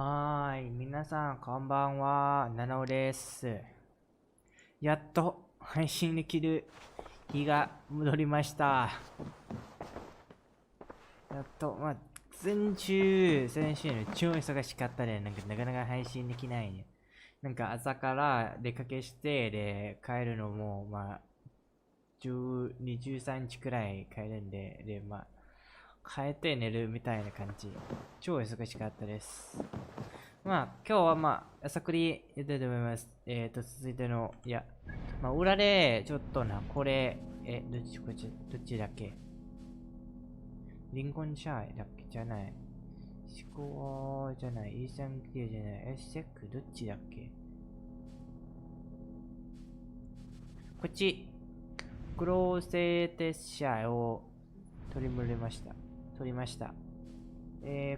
皆さん、こんばんは。七尾です。やっと配信できる日が戻りました。やっと、先週の超忙しかったで、なかなか配信できないね。朝から出かけして、で、帰るのも、12、13日くらい帰るんで、帰って寝るみたいな感じ。超忙しかったです。今日はアサクリやりたいと思います。続いての、裏で、ちょっとこれ、どっちだっけ？リンコンシャイだっけ？じゃない。思考じゃない。イーサンクリアじゃない。エスセックどっちだっけ？こっち、クローセーテスシャイを取りました。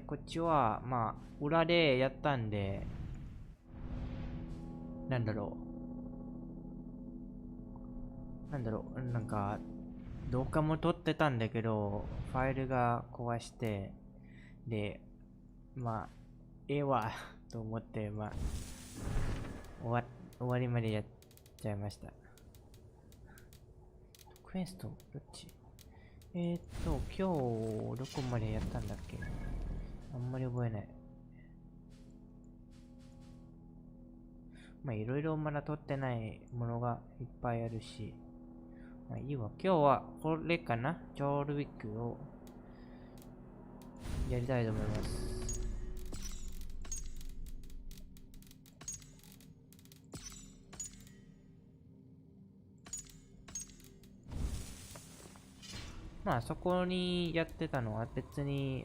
こっちは、裏でやったんで、動画も撮ってたんだけど、ファイルが壊して、で、と思って、終わりまでやっちゃいました。クエストどっち？今日、どこまでやったんだっけ？あんまり覚えない。いろいろまだ撮ってないものがいっぱいあるし。いいわ。今日はこれかな？ジョールウィックをやりたいと思います。そこにやってたのは別に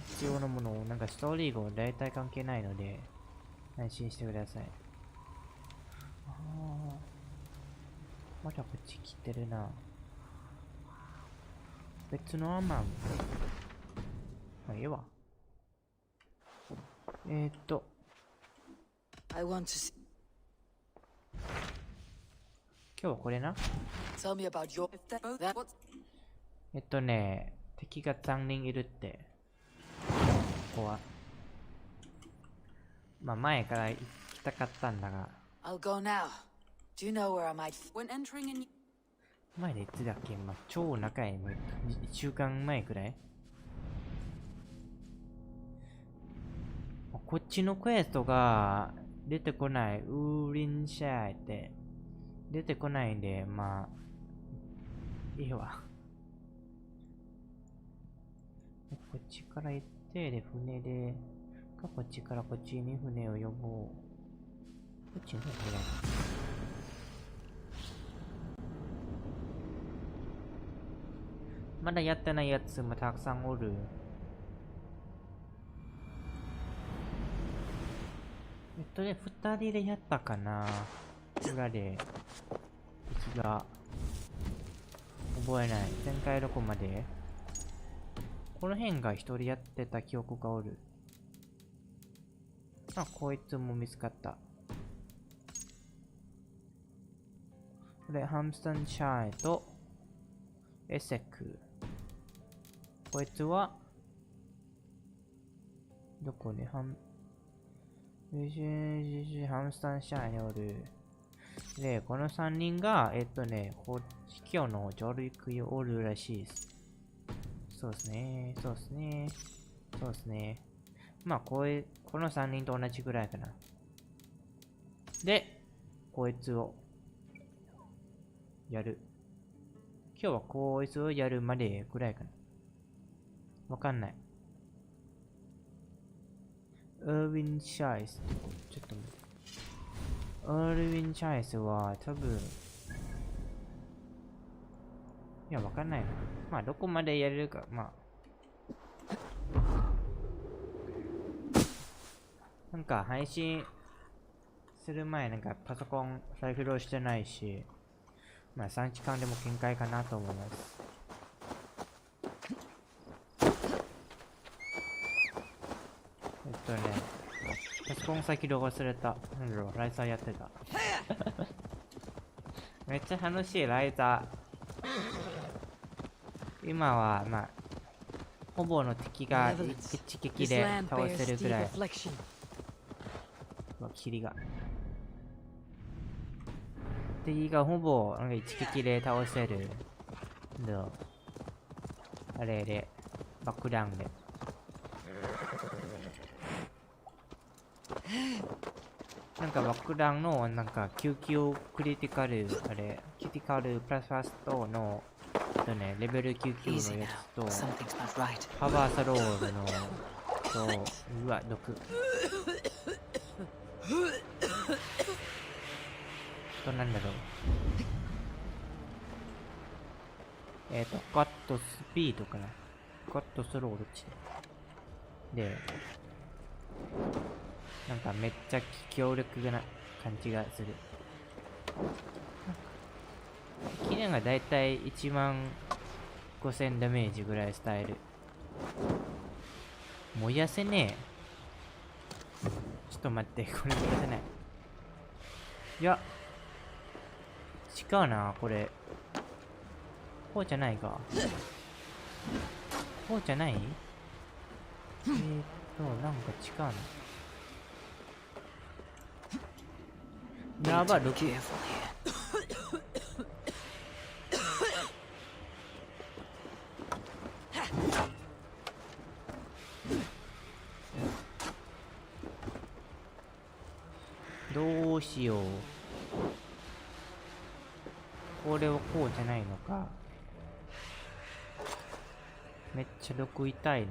必要なものをストーリーが大体関係ないので安心してください。まだこっち来てるな。別のアマン。いいわ。今日はこれな。敵が3人いるって。ここは。前から行きたかったんだが。前でいつだっけ？超仲いい。1週間前くらい？こっちのクエストが出てこない。ウーリンシャーって出てこないんで、いいわ。こっちから行って、で、船で、こっちからこっちに船を呼ぼう。こっちの船。まだやってないやつもたくさんおる。2人でやったかな。裏で。敵が。覚えない。前回どこまで？この辺が1人やってた記憶がおる。こいつも見つかった。これ、ハムスタンシャイと、エセク。こいつは、どこでハムスタンシャイにおる。で、この3人が、今日の上陸におるらしいです。そうですね。この3人と同じぐらいかな。で、こいつを、やる。今日はこいつをやるまでぐらいかな。わかんない。エーウィン・シャイスってちょっと待って。エーウィン・シャイスは多分、わかんないな。どこまでやれるか、配信する前パソコン再起動してないし、3時間でも限界かなと思います。パソコン再起動忘れた。ライザーやってた。めっちゃ楽しいライザー。今はまあほぼの敵が一撃で倒せるぐらい。霧が敵がほぼなんか一撃で倒せる。あれで爆弾でなんか爆弾のなんか救急クリティカルあれクリティカルプラスファストのねレベル99のやつとパワーサロールのとうわ毒となんだろうカットスピードかなカットスローどっちでなんかめっちゃ強力な感じがする。キネがだいたい15000ダメージぐらい伝える。燃やせねえ。ちょっと待って、これ燃やせない。いや、違うな、これ。こうじゃないか。こうじゃない？なんか違うな。やばい、6。どうしよう。これはこうじゃないのか。めっちゃ毒痛いな。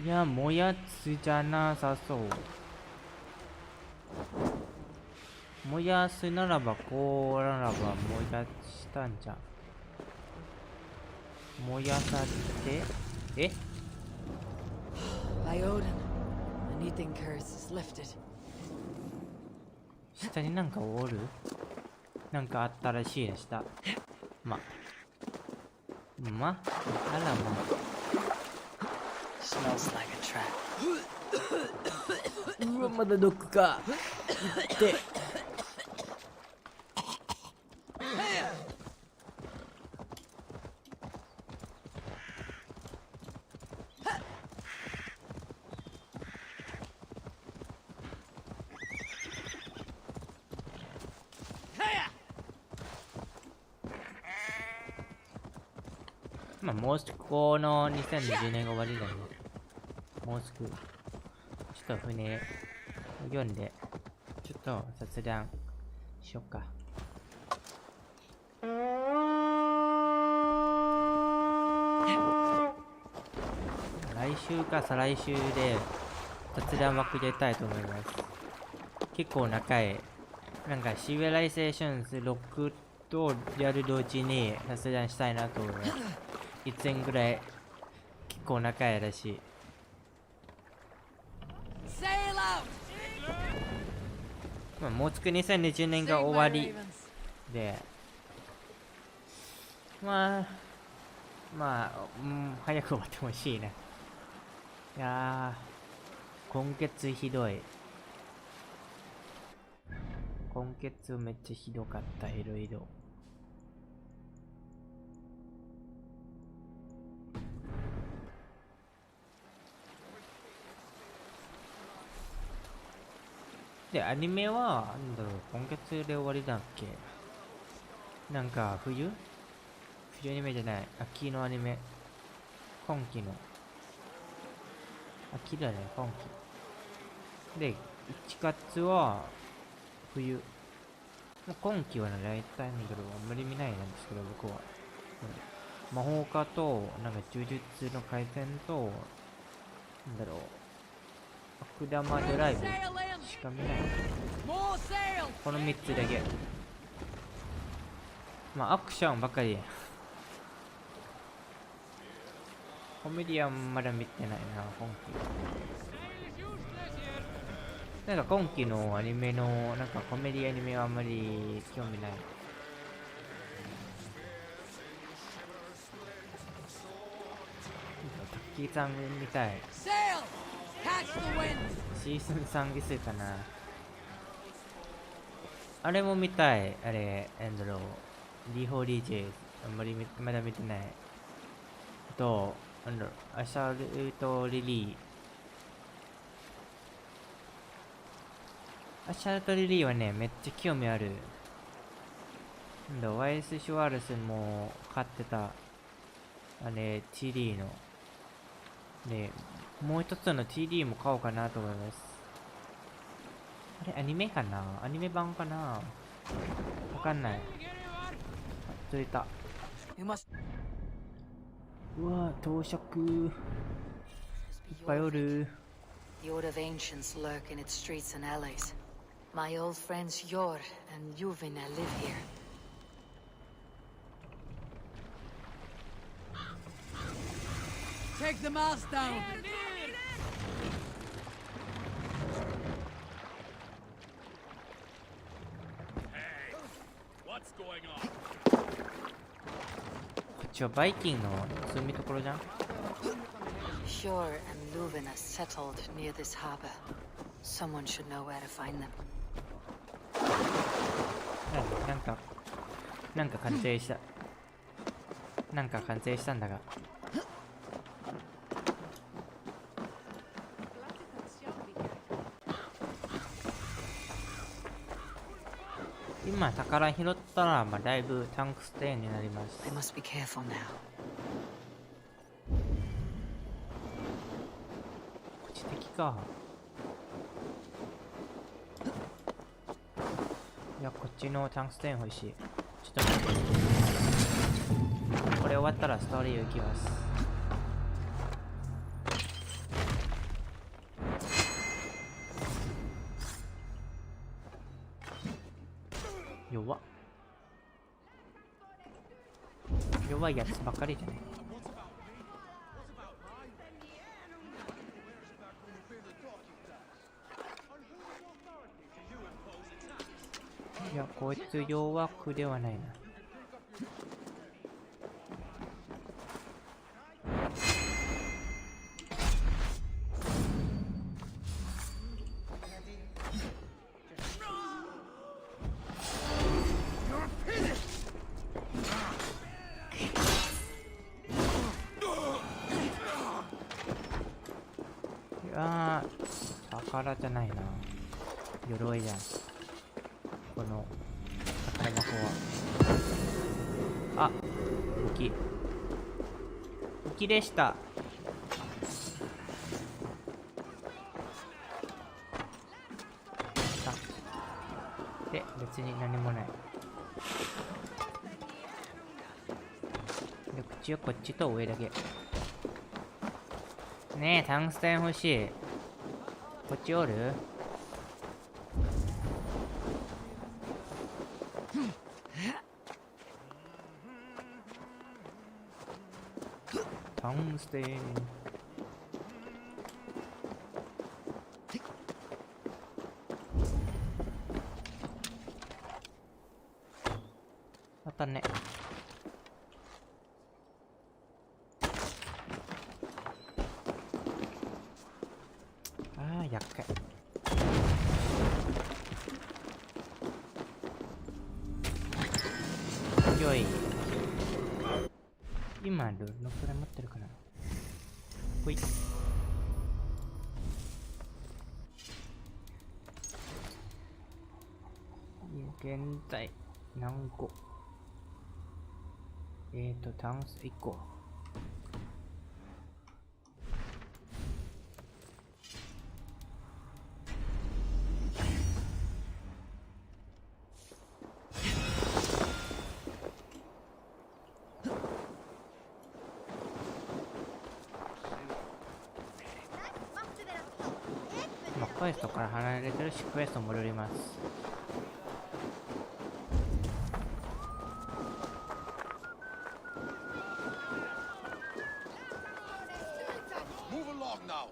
いや、もやつじゃなさそう。燃やすならばこうならば燃やしたんじゃん。燃やされてえ下になんかおるなんかあったらしいでした。あらまうわまだ毒かってもうすぐこの2020年が終わりだね。もうすぐちょっと船読んでちょっと雑談しよっか。来週か再来週で雑談枠入れたいと思います。結構長いなんかシビライゼーションズ6とやる同時に雑談したいなと思います。1年ぐらい結構仲いいらしい。もうすぐ2020年が終わりで早く終わってほしいね。いやー今月ひどい。今月めっちゃひどかった。いろいろで、アニメは、なんだろう、今月で終わりだっけ。なんか、冬アニメじゃない。秋のアニメ。今期の。秋だね、今期。で、1月は、冬。今期はね、大体なんだろう、あんまり見ないなんですけど、僕は。魔法科と、なんか、呪術の回戦と、なんだろう、悪玉ドライブしか見ない。この3つだけ。アクションばかり。コメディアンまだ見てないな、今期。なんか今期のアニメの、なんかコメディアニメはあんまり興味ない。タッキーさんみたい。シーズン3いつかな。あれも見たい。あれ、なんだろう。リホリージェイズ。まだ見てない。と、アシャルとリリー。アシャルとリリーはね、めっちゃ興味ある。ワイス・シュワルスも買ってた、TD の。で、もう一つの TD も買おうかなと思います。あれ、アニメかな？アニメ版かな？わかんない。釣れた。うわ、到着。いっぱいおる。The Order of Ancients lurk in its streets and alleys. My old friends Yor and Yuvina live here. Take the mast down! Hey, what's going on? こっちはバイキンの住みところじゃん。Yor and Luvina settled near this harbor. Someone should know where to find them. なんか完成した。なんか完成したんだが。今宝拾ったら、だいぶタンクステーンになります。 I must be careful now. こっち敵か。いや、こっちのタンクステーン欲しい。ちょっと待って。これ終わったらストーリー行きます。弱いやつばっかりじゃない。いや、こいつ弱くではないな。宝じゃないな。鎧じゃん。この宝箱は。あ、武器でした。で、別に何もない。で、口はこっちと上だけ。ねえ、タングステン欲しい。こっちおる？タングステン。またね。厄介。よい。今どのくらい持ってるかな。ほい。現在何個？タンス1個。クエストから離れてるし、クエスト戻ります。Move along now.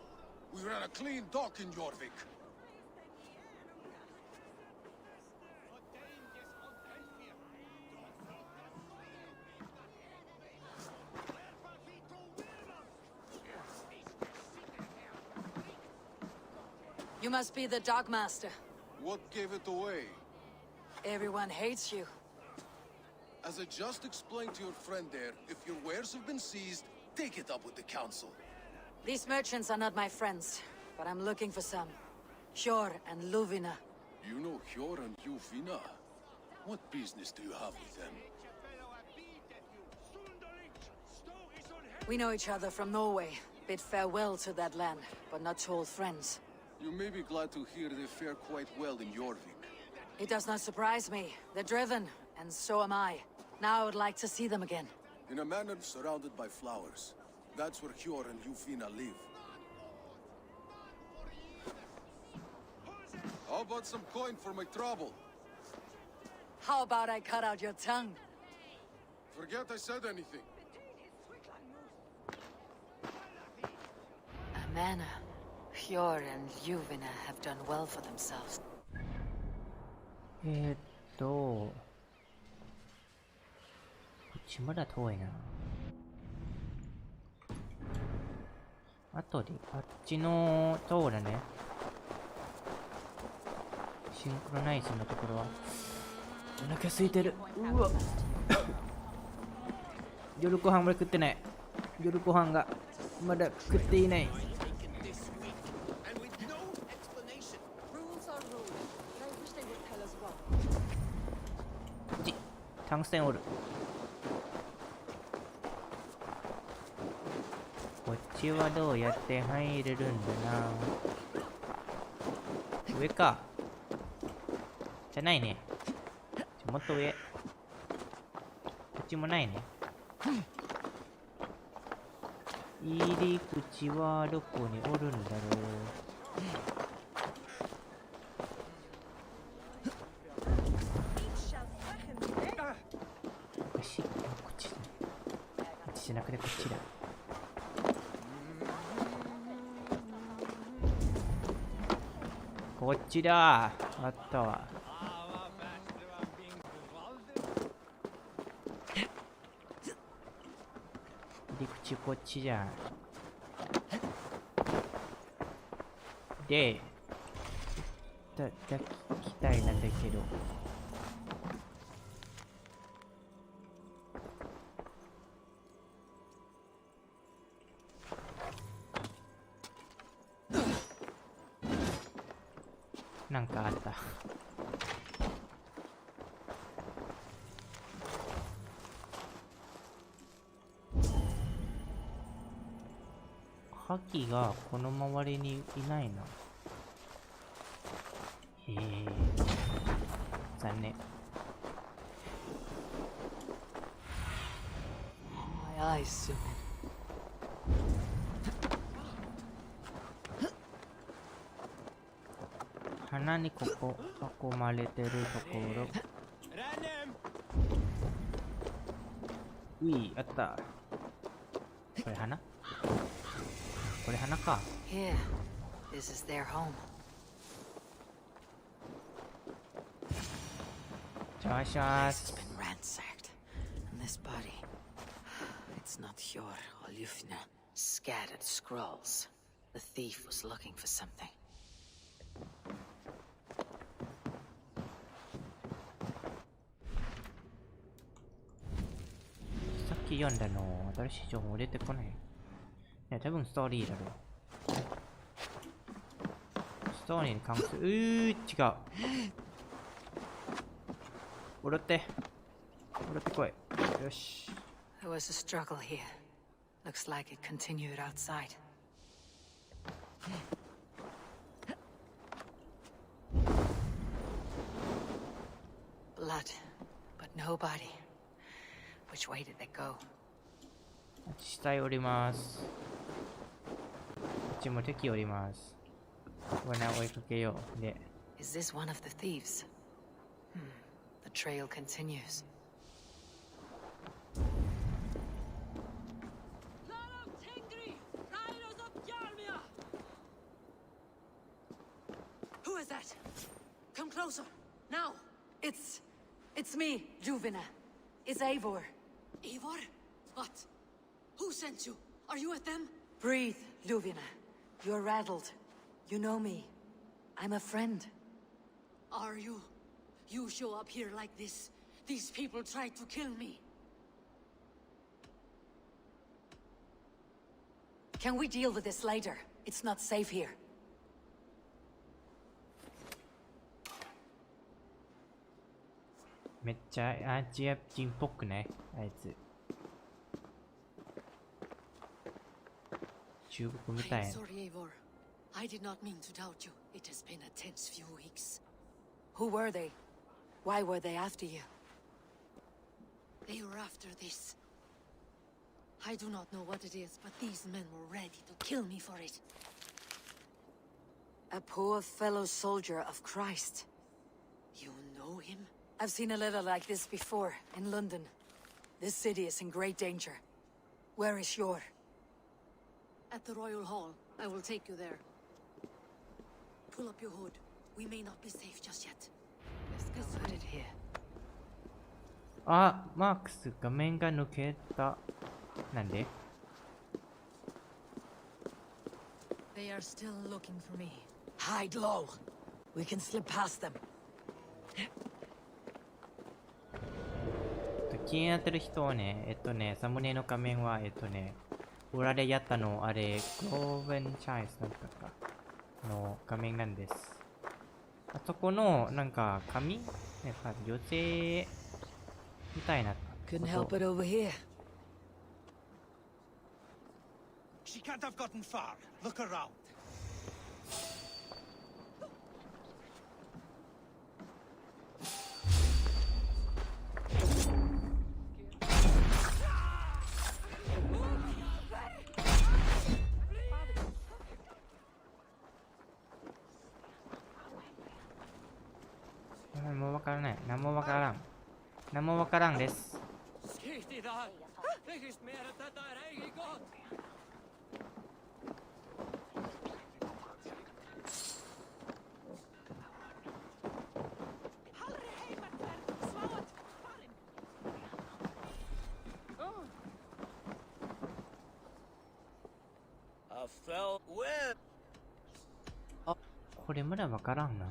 We ran a clean dock in Jorvik. You must be the Dogmaster. What gave it away? Everyone hates you. As I just explained to your friend there, if your wares have been seized, take it up with the council. These merchants are not my friends, but I'm looking for some. Hjor and Luvina. You know Hjor and Yuvina? What business do you have with them? We know each other from Norway. Bid farewell to that land, but not to old friends. You may be glad to hear they fare quite well in Jorvik. It does not surprise me. They're driven, and so am I. Now I would like to see them again. In a manor surrounded by flowers. That's where Hjor and Yuvina live. How about some coin for my trouble? How about I cut out your tongue? Forget I said anything. A manor. Hjor and Yuvina have done well for themselves. こっちまだ遠いな。あとで、あっちの塔だね。シンクロナイズのところは。お腹空いてる。うわ夜ご飯まだ食ってない。夜ご飯がまだ食っていない。タングステンおる。こっちはどうやって入れるんだな。上か。じゃないね。もっと上。こっちもないね。入り口はどこにおるんだろう。おかしい。こっちだ。こっちじゃなくてこっちだ。こっちだ。あったわ。入り口こっちじゃん。で、抱きたいなんだけど。なんかあった。覇気がこの周りにいないな。へえ。残念。My eyes zoom in. 花にここ囲まれてるところ。うい、あった。これ花？これ花か。Here, this is their home. お願いしま It's す。 been ransacked, and this body, it's not Hjor or Ljufna. Scattered scrolls. The thief was looking for something. さっき読んだの新しい情報出てこない。いや、多分ストーリーだろう。ストーリーに関する。違う。踊って。踊ってこい。よし。There was a struggle here. Looks like it continued outside. Blood, but no body. Which way did they go? 下へ降ります。こっちも敵おります。罠追いかけよう。で、Is this one of the thieves? The trail continues. Who is that? Come closer, now! It's me, Juvina. It's Eivor. Eivor? What? Who sent you? Are you with them? Breathe, Juvina. You're rattled. You know me. I'm a friend. Are you? You show up here like this, These people tried to kill me. Can we deal with this later? It's not safe here. めっちゃアジア人っぽくないあいつ。中国みた I い am。sorry, Eivor. I did not mean to doubt you. It has been a tense few weeks. Who were they? Why were they after you? They were after this. I do not know what it is, but these men were ready to kill me for it. A poor fellow soldier of Christ. You know him? I've seen a letter like this before, in London. This city is in great danger. Where is Yor? At the Royal Hall. I will take you there. Pull up your hood. We may not be safe just yet. Let's go put it here. あ、マークス、画面が抜けた。なんで They are still looking for me. Hide low. We can slip past them. 気になってる人はね、サムネの画面は、裏でやったの、あれ、ゴーベンチャイスなんだったかの画面なんです。あそこの、なんか、髪なんか、女性みたいな。Couldn't help it over here. She can't have gotten far. Look around. Namo wakaran desu. Ah, これまだわからんな。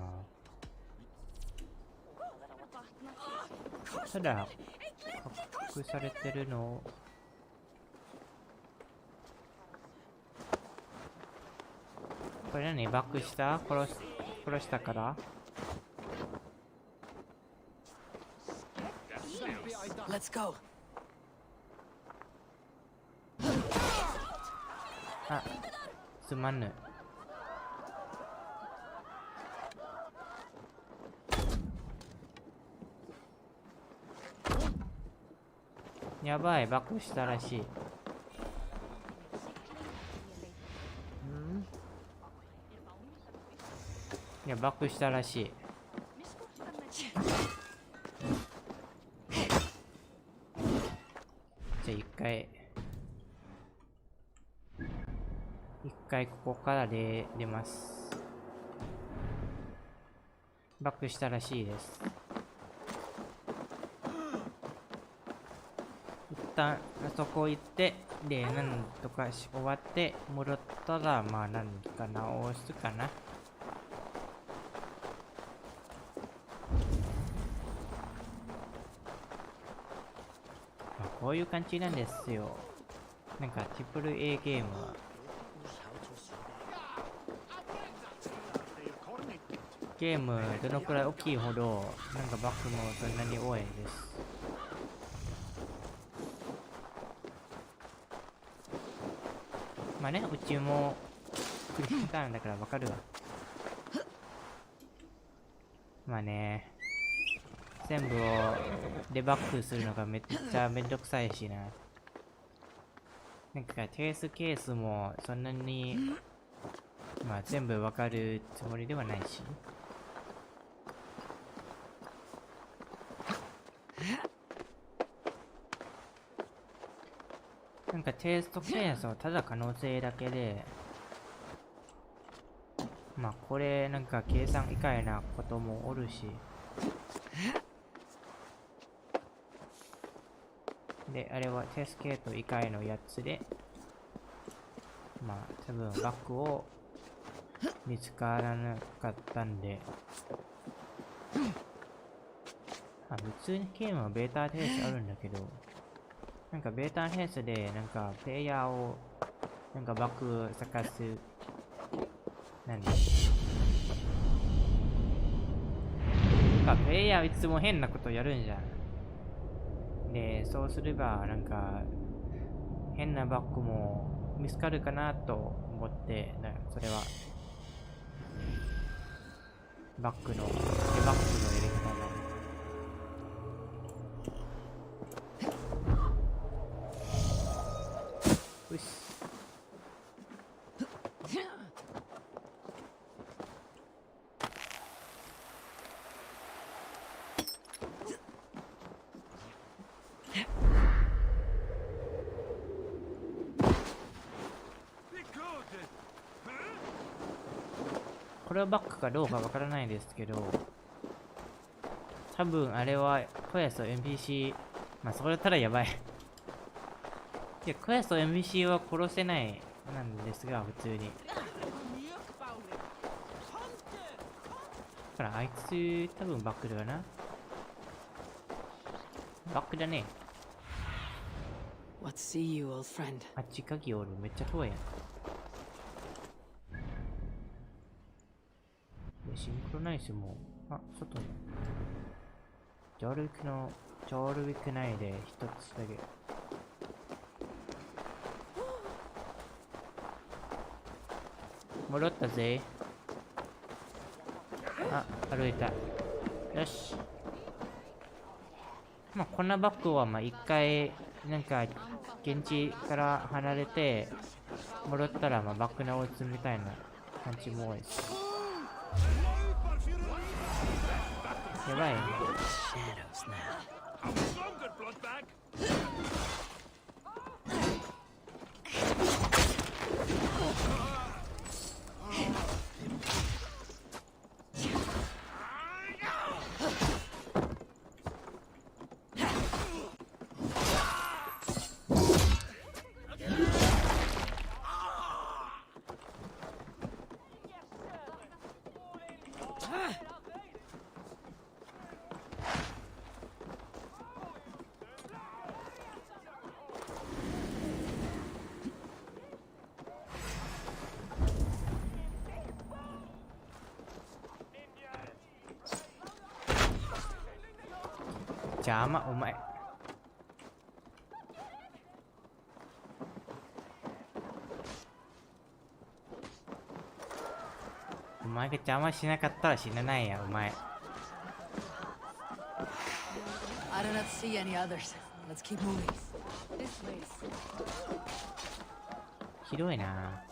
ただ隠されてるのこれ何バックした殺したからLet's go. あ、すまぬ。やばい、バックしたらしい。いや、バックしたらしい。じゃあ一回ここから出ます。バックしたらしいです。一旦あそこ行って、で、なんとか終わって戻ったら、まあなんか直すかな。こういう感じなんですよ。なんか AAA ゲームは。ゲームどのくらい大きいほど、なんかバックもそんなに多いです。まあね、うちもクリエイターだからわかるわ。まあね。全部をデバッグするのがめっちゃめんどくさいしな。なんかテストケースもそんなにまあ全部わかるつもりではないし。なんかテストケースはただ可能性だけで、まあこれなんか計算以外なこともおるし。で、あれはテストケート以外のやつで、まあ多分バッグを見つからなかったんで、普通にゲームはベータテストあるんだけど、なんかベータテストで、なんかプレイヤーを、なんかバッグ探す、なんかプレイヤーいつも変なことやるんじゃん。で、そうすれば、なんか、変なバッグも見つかるかなと思って、それは、バッグのやり方だ。よし。これはバッグかどうかわからないですけど、多分あれはクエスト NPC、まあそれだったらやばい。で、クエスト NPC は殺せないなんですが、普通に。ほら、あいつ多分バッグだよな。バッグだね。 What see you, old friend? あっち鍵おる。めっちゃ遠いやん。シンクロナイズも、あ、外に。ジョルウィク内で一つだけ。戻ったぜ。あ、歩いた。よし。まあ、こんなバッグは、まあ、一回、なんか、現地から離れて、戻ったら、まあ、バッグ直すみたいな感じも多いです。やばいね。邪魔、お前。お前が邪魔しなかったら死なないや、お前。I do not see any others. Let's keep moving. This way. ひどいな。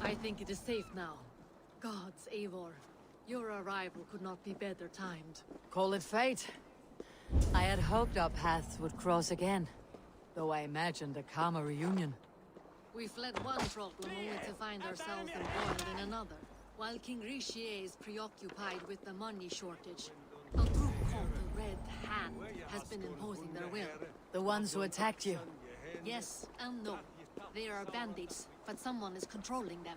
I think it is safe now. Gods, Eivor, your arrival could not be better timed. Call it fate. I had hoped our paths would cross again, though I imagined a calmer reunion. We fled one problem only to find ourselves embroiled in another. While King Rishi is preoccupied with the money shortage, a group called the Red Hand has been imposing their will. The ones who attacked you. Yes and no. They are bandits, but someone is controlling them.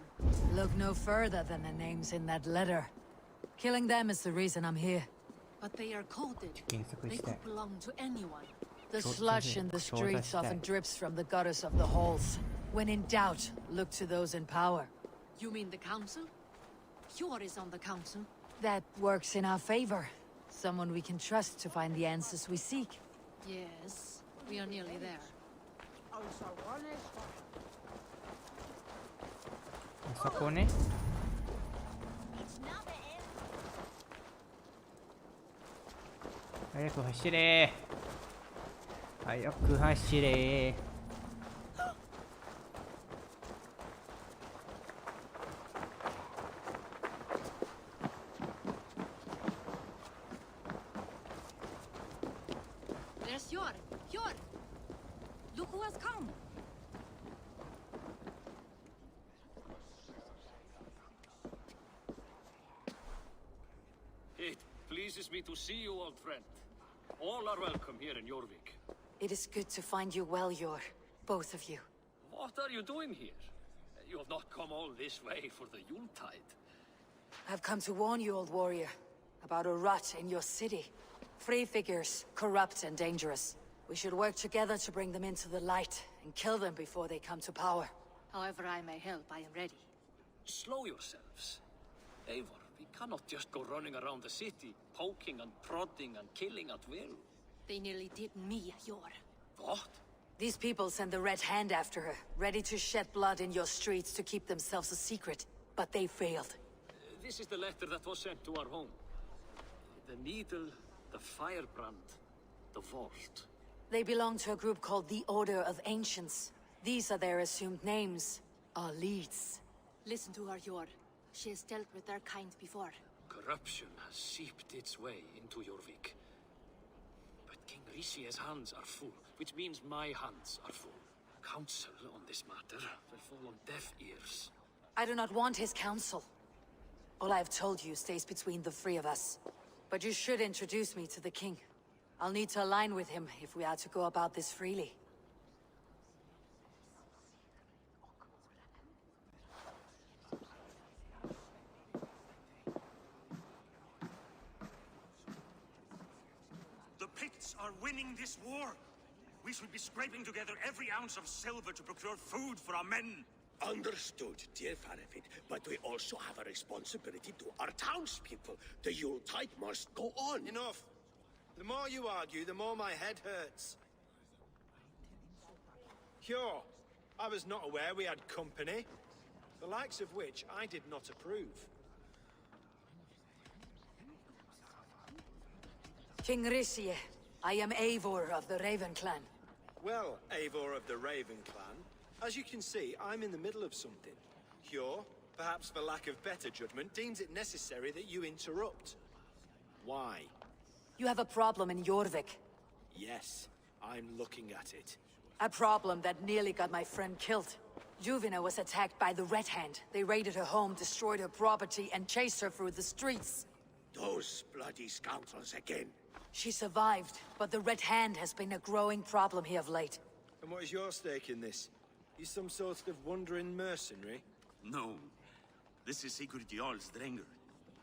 Look no further than the names in that letter. Killing them is the reason I'm here. But they are coded. 検索 They して。 could belong to anyone. The Short slush in the short streets short often drips from the gutters of the halls. When in doubt, look to those in power. You mean the council? Hjor is on the council. That works in our favor. Someone we can trust to find the answers we seek. Yes, we are nearly there. そこね。早く走れー。早く走れー。There's Hjor! Hjor! Look who has come! It pleases me to see you, old friend. All are welcome here in Jorvik. It is good to find you well, Yor. Both of you. What are you doing here? You have not come all this way for the Yuletide. I've come to warn you, old warrior, about a rot in your city. Free figures, corrupt and dangerous. We should work together to bring them into the light and kill them before they come to power. However I may help, I am ready. Slow yourselves. Eivor, we cannot just go running around the city, poking and prodding and killing at will. They nearly did me, Yor. What? These people send the Red Hand after her, ready to shed blood in your streets to keep themselves a secret. But they failed. This is the letter that was sent to our home. The needle, the firebrand, the vault. They belong to a group called the Order of Ancients. These are their assumed names, our leads. Listen to her, Yor. She has dealt with their kind before. Corruption has seeped its way into Jorvik. But King Rishie's hands are full, which means my hands are full. Counsel on this matter will fall on deaf ears. I do not want his counsel. All I have told you stays between the three of us. But you should introduce me to the king. I'll need to align with him if we are to go about this freely. The Picts are winning this war. We should be scraping together every ounce of silver to procure food for our men. Understood, dear Faravid, but we also have a responsibility to our townspeople. The Yuletide must go on. Enough. The more you argue, the more my head hurts. Sure, I was not aware we had company, the likes of which I did not approve. King Risie, I am Eivor of the Raven Clan. Well, Eivor of the Raven Clan, as you can see, I'm in the middle of something. Hjor, perhaps for lack of better judgment, deems it necessary that you interrupt. Why? You have a problem in Jorvik. Yes, I'm looking at it. A problem that nearly got my friend killed. Juvina was attacked by the Red Hand. They raided her home, destroyed her property, and chased her through the streets. Those bloody scoundrels again. She survived, but the Red Hand has been a growing problem here of late. And what is your stake in this? You some sort of wandering mercenary? No. This is Sigurd Jarl's Drenger.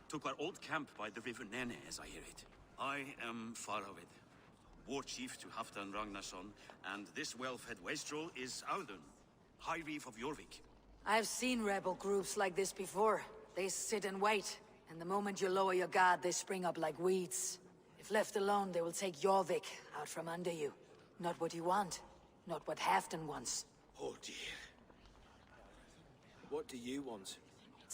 Took our old camp by the river Nene, as I hear it. I am Faravid, war chief to Halfdan Ragnarsson, and this well-fed wastrel is Audun, High Reef of Jorvik. I've seen rebel groups like this before. They sit and wait, and the moment you lower your guard, they spring up like weeds. If left alone, they will take Jorvik out from under you. Not what you want, not what Halfdan wants. Oh dear. What do you want?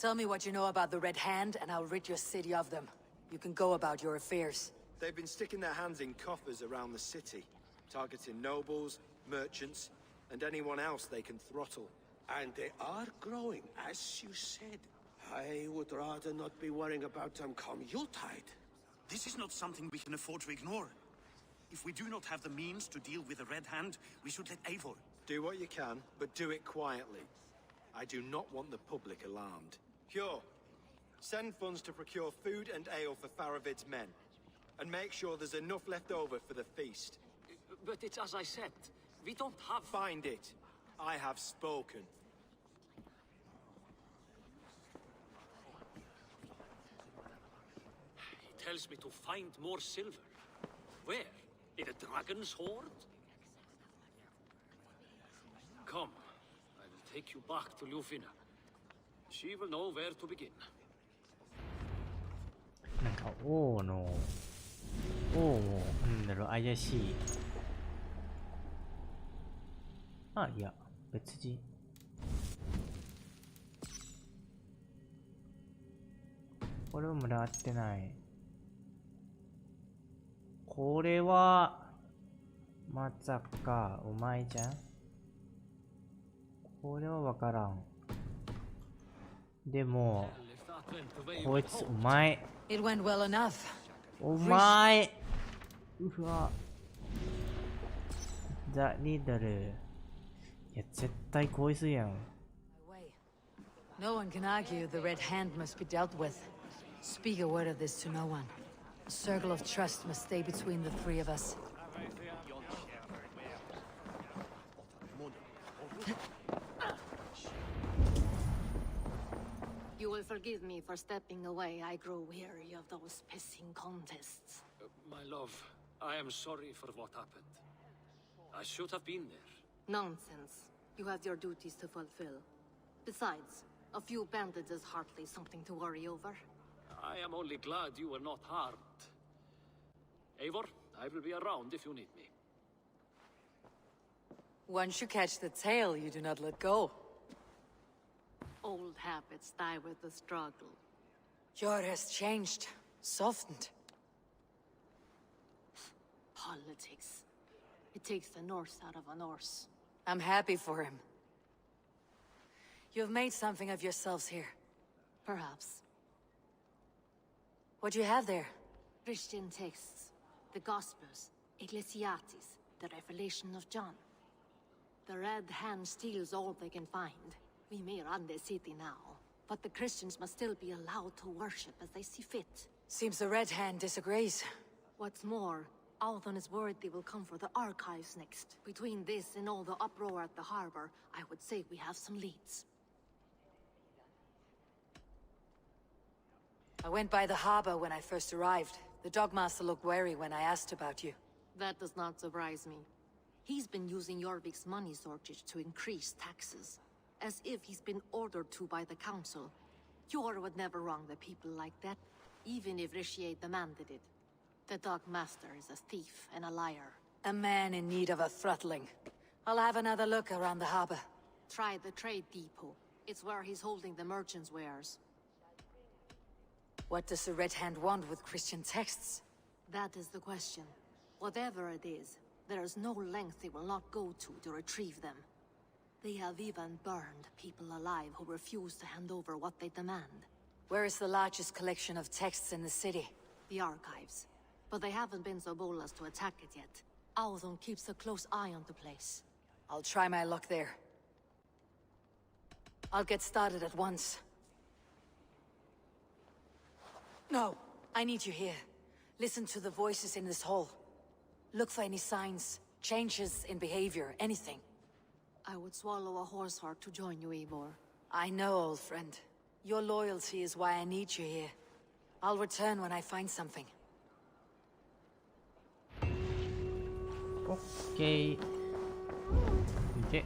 Tell me what you know about the Red Hand, and I'll rid your city of them. You can go about your affairs. They've been sticking their hands in coffers around the city, targeting nobles, merchants, and anyone else they can throttle. And they are growing, as you said. I would rather not be worrying about them come Yuletide. This is not something we can afford to ignore. If we do not have the means to deal with the Red Hand, we should let Eivor. Do what you can, but do it quietly. I do not want the public alarmed. Hjor, send funds to procure food and ale for Faravid's men. And make sure there's enough left over for the feast. But it's as I said, we don't have... Find it. I have spoken. He tells me to find more silver. Where? In a dragon's hoard? Come, I will take you back to Ljufina. She will know where to begin. なんか王の王もなんだろう怪しい。あ、いや別人。これはもらってない。これはまさかお前じゃん。これはわからん。でもこいつお前。It went well enough. お前うわザ・ニードルいや絶対こいつやん No one can argue the Red Hand must be dealt with. Speak a word of this to no one. A circle of trust must stay between the three of us. you will forgive me for stepping away, I grow weary of those pissing contests. My love, I am sorry for what happened. I should have been there. Nonsense. You have your duties to fulfill. Besides, a few bandits is hardly something to worry over. I am only glad you were not harmed. Eivor, I will be around if you need me. Once you catch the tail, you do not let go. Old habits die with the struggle. Yor has changed, softened. Politics. It takes the Norse out of a Norse. I'm happy for him. You've made something of yourselves here. Perhaps. What do you have there? Christian texts, the Gospels, Ecclesiastes, the Revelation of John. The Red Hand steals all they can find. We may run the city now, but the Christians must still be allowed to worship as they see fit. Seems the Red Hand disagrees. What's more, Althon is worried they will come for the archives next. Between this and all the uproar at the harbor, I would say we have some leads. I went by the harbor when I first arrived. The Dogmaster looked wary when I asked about you. That does not surprise me. He's been using Jorvik's money shortage to increase taxes. As if he's been ordered to by the council. Jor would never wrong the people like that, even if Richier demanded it. The Dogmaster is a thief and a liar. A man in need of a throttling. I'll have another look around the harbor. Try the trade depot. It's where he's holding the merchants' wares. What does the Red Hand want with Christian texts? That is the question. Whatever it is, there is no length they will not go to retrieve them. They have even burned people alive who refuse to hand over what they demand. Where is the largest collection of texts in the city? The archives. But they haven't been so bold as to attack it yet. Althon keeps a close eye on the place. I'll try my luck there. I'll get started at once. No, I need you here. Listen to the voices in this hall. Look for any signs, changes in behavior, anything. I would swallow a horse heart to join you, Eivor. I know, old friend. Your loyalty is why I need you here. I'll return when I find something. OK で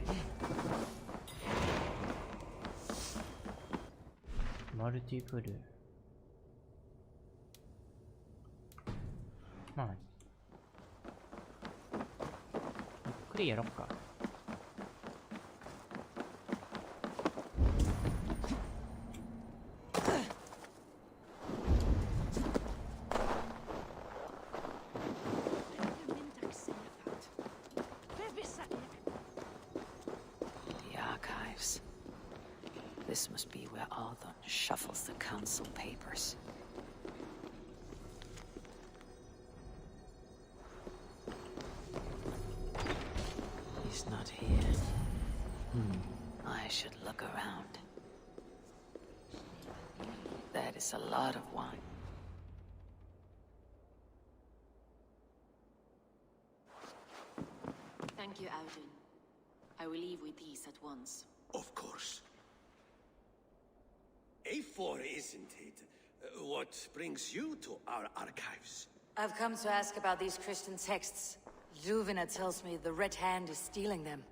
マルティプルまあゆっくりやろっか。This must be where Althon shuffles the council papers. He's not here. I should look around. That is a lot of wine. Thank you, Audun. I will leave with these at once. Of course. A4, isn't it? What brings you to our archives? I've come to ask about these Christian texts. Juvina tells me the Red Hand is stealing them.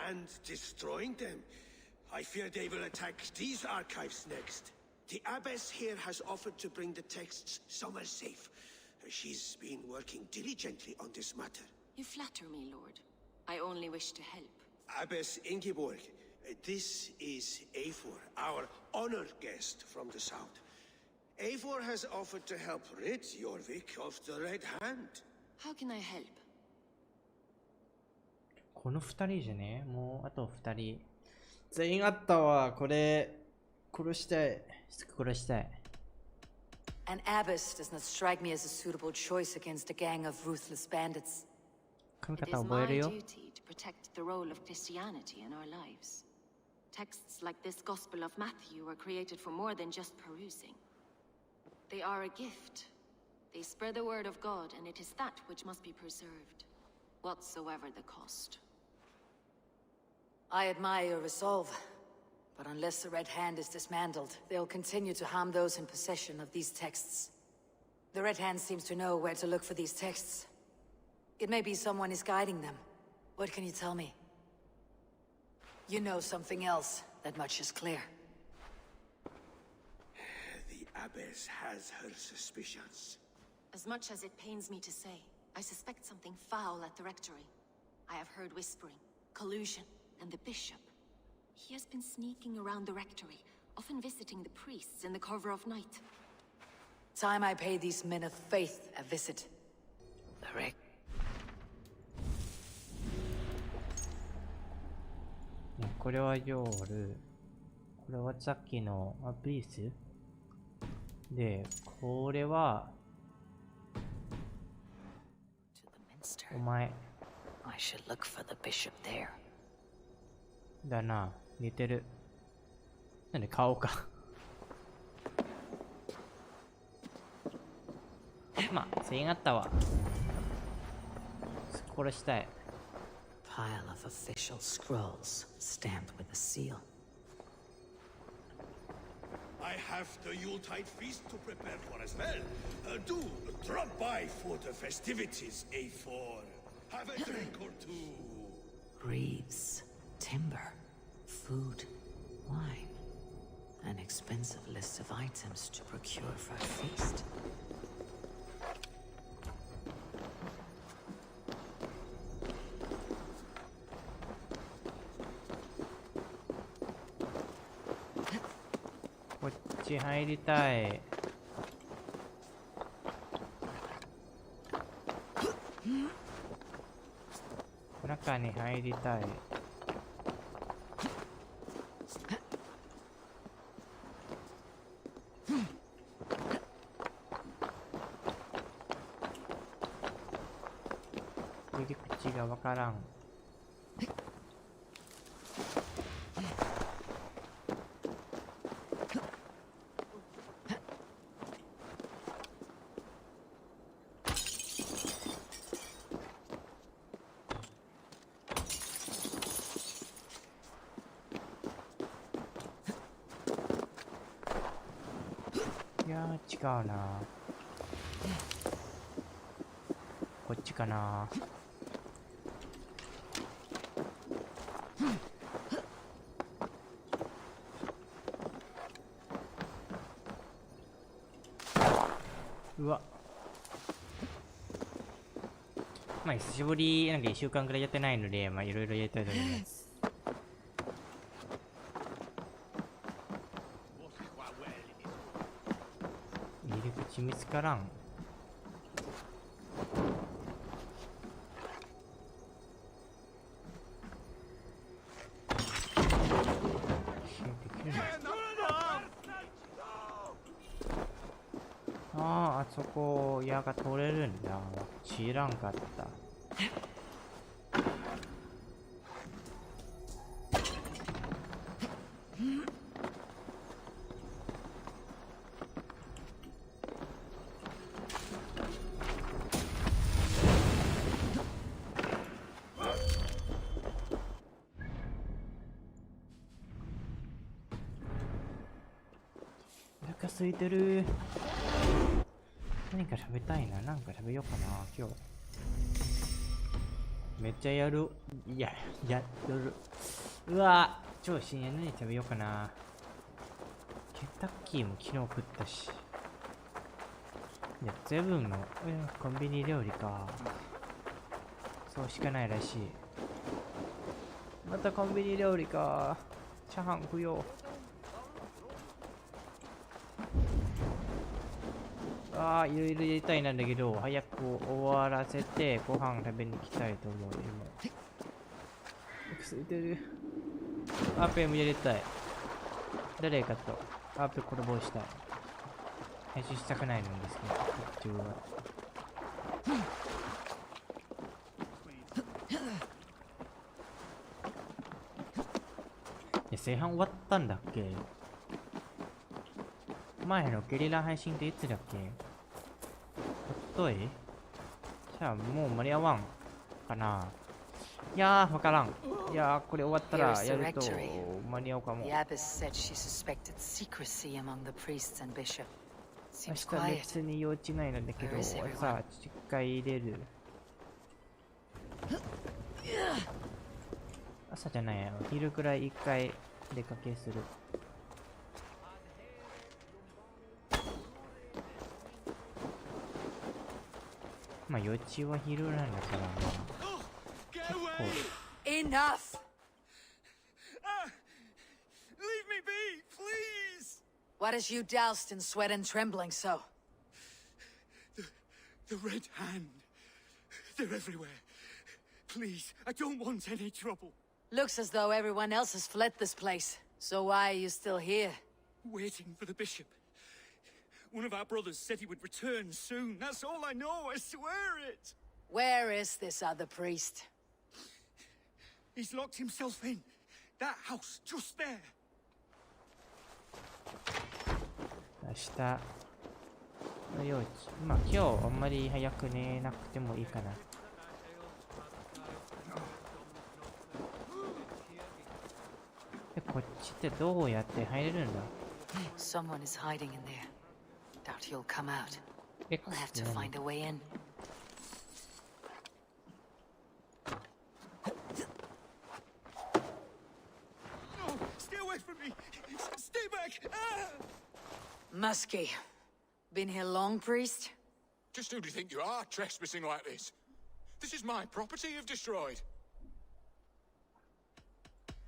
And destroying them. I fear they will attack these archives next. The Abbess here has offered to bring the texts somewhere safe. She's been working diligently on this matter. You flatter me, Lord. I only wish to help. Abbess Ingeborg, this is Eivor, our honored guest from the south. Eivor has offered to help rid Jorvik of the Red Hand. How can I help? この二人じゃね、もうあと二人全員あったわ。これ殺したい。殺したい。 An abbess does not strike me as a suitable choice against a gang of ruthless bandits. 髪 It 型 is 覚え my るよ。 duty to protect the role of Christianity in our lives. Texts like this Gospel of Matthew were created for more than just perusing. They are a gift. They spread the word of God, and it is that which must be preserved, whatsoever the cost. I admire your resolve, But unless the Red Hand is dismantled, they'll continue to harm those in possession of these texts. The Red Hand seems to know where to look for these texts. It may be someone is guiding them. What can you tell me? You know something else. That much is clear. The Abbess has her suspicions. As much as it pains me to say, I suspect something foul at the rectory. I have heard whispering, collusion, and the bishop. He has been sneaking around the rectory, often visiting the priests in the cover of night. Time I pay these men of faith a visit. The Rec. これは夜。これはさっきのプリースで、これは To the minster. お前 I should look for the bishop there. だな。似てる。なんで顔か。まあ、全員あったわ。殺したい。Pile of official scrolls, stamped with a seal. I have the Yuletide feast to prepare for as well. Do drop by for the festivities, A4. Have a drink or two. Reeds, timber, food, wine. An expensive list of items to procure for a feast.こっち入りたい。中に入りたい。入り口がわからん。いやー、違うな。こっちかな。うわ。まあ久しぶり、なんか1週間くらいやってないので、まあいろいろやりたいと思います。入り口見つからん。あそこ矢が取れるんだ。知らんかった。お腹空いてる。何か食べたいな。なんか食べようかな、今日。めっちゃやる。いや、やる。うわぁ、超深夜何食べようかな。ケンタッキーも昨日食ったし。いや、セブンの、コンビニ料理か。そうしかないらしい。またコンビニ料理か。チャーハン食おう。ああ、いろいろやりたいなんだけど、早く終わらせてご飯食べに行きたいと思う。今空いてる。アーペもやりたい。誰かとアーペコラボしたい。編集したくないのですけど、自分は。正半終わったんだっけ。前のゲリラ配信っていつだっけ。おっとい。じゃあもう間に合わんかな。いやー、わからん。いやー、これ終わったらやると間に合うかも。 The abbess said she suspected secrecy among the priests and bishop. 明 Seems 日 quiet. 別に用事ないのだけど、 Where is everyone? さあ、一回入れる。朝じゃないやろ。昼くらい一回出かけする。まあ、予知は昼なんだからな。結構。 Enough! Leave me be, please! What has you doused in sweat and trembling so? The Red Hand. They're everywhere. Please, I don't want any trouble. Looks as though everyone else has fled this place. So why are you still here? Waiting for the bishop. One of our brothers said he would return soon. That's all I know, I swear it. Where is this other priest? He's locked himself in. That house, just there. 明日の用事。まあ今日あんまり早く寝なくてもいいかな。で、こっちってどうやって入れるんだ？ Someone is hiding in there. Doubt he'll come out. X We'll have to って何？ find a way in. No, stay away from me. Stay back. Ah! Muskie. Been here long, priest? Just who do you think you are, trespassing like this? This is my property you've destroyed.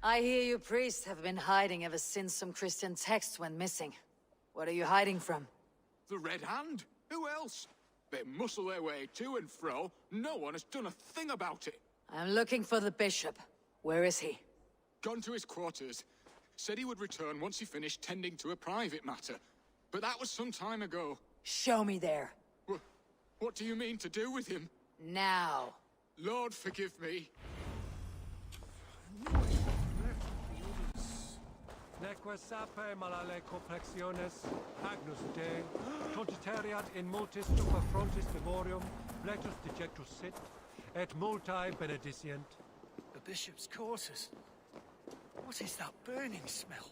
I hear you priests have been hiding ever since some Christian texts went missing. What are you hiding from? The Red Hand? Who else? They muscle their way to and fro. No one has done a thing about it. I'm looking for the bishop. Where is he? Gone to his quarters. Said he would return once he finished tending to a private matter. But that was some time ago. Show me there. What do you mean to do with him? Now. Lord, forgive me. Neque sape malale complexiones, agnus Dei, totitariat in multis super frontis memorium, plectus dejectus sit, et multae benedicient. The bishop's quarters. What is that burning smell?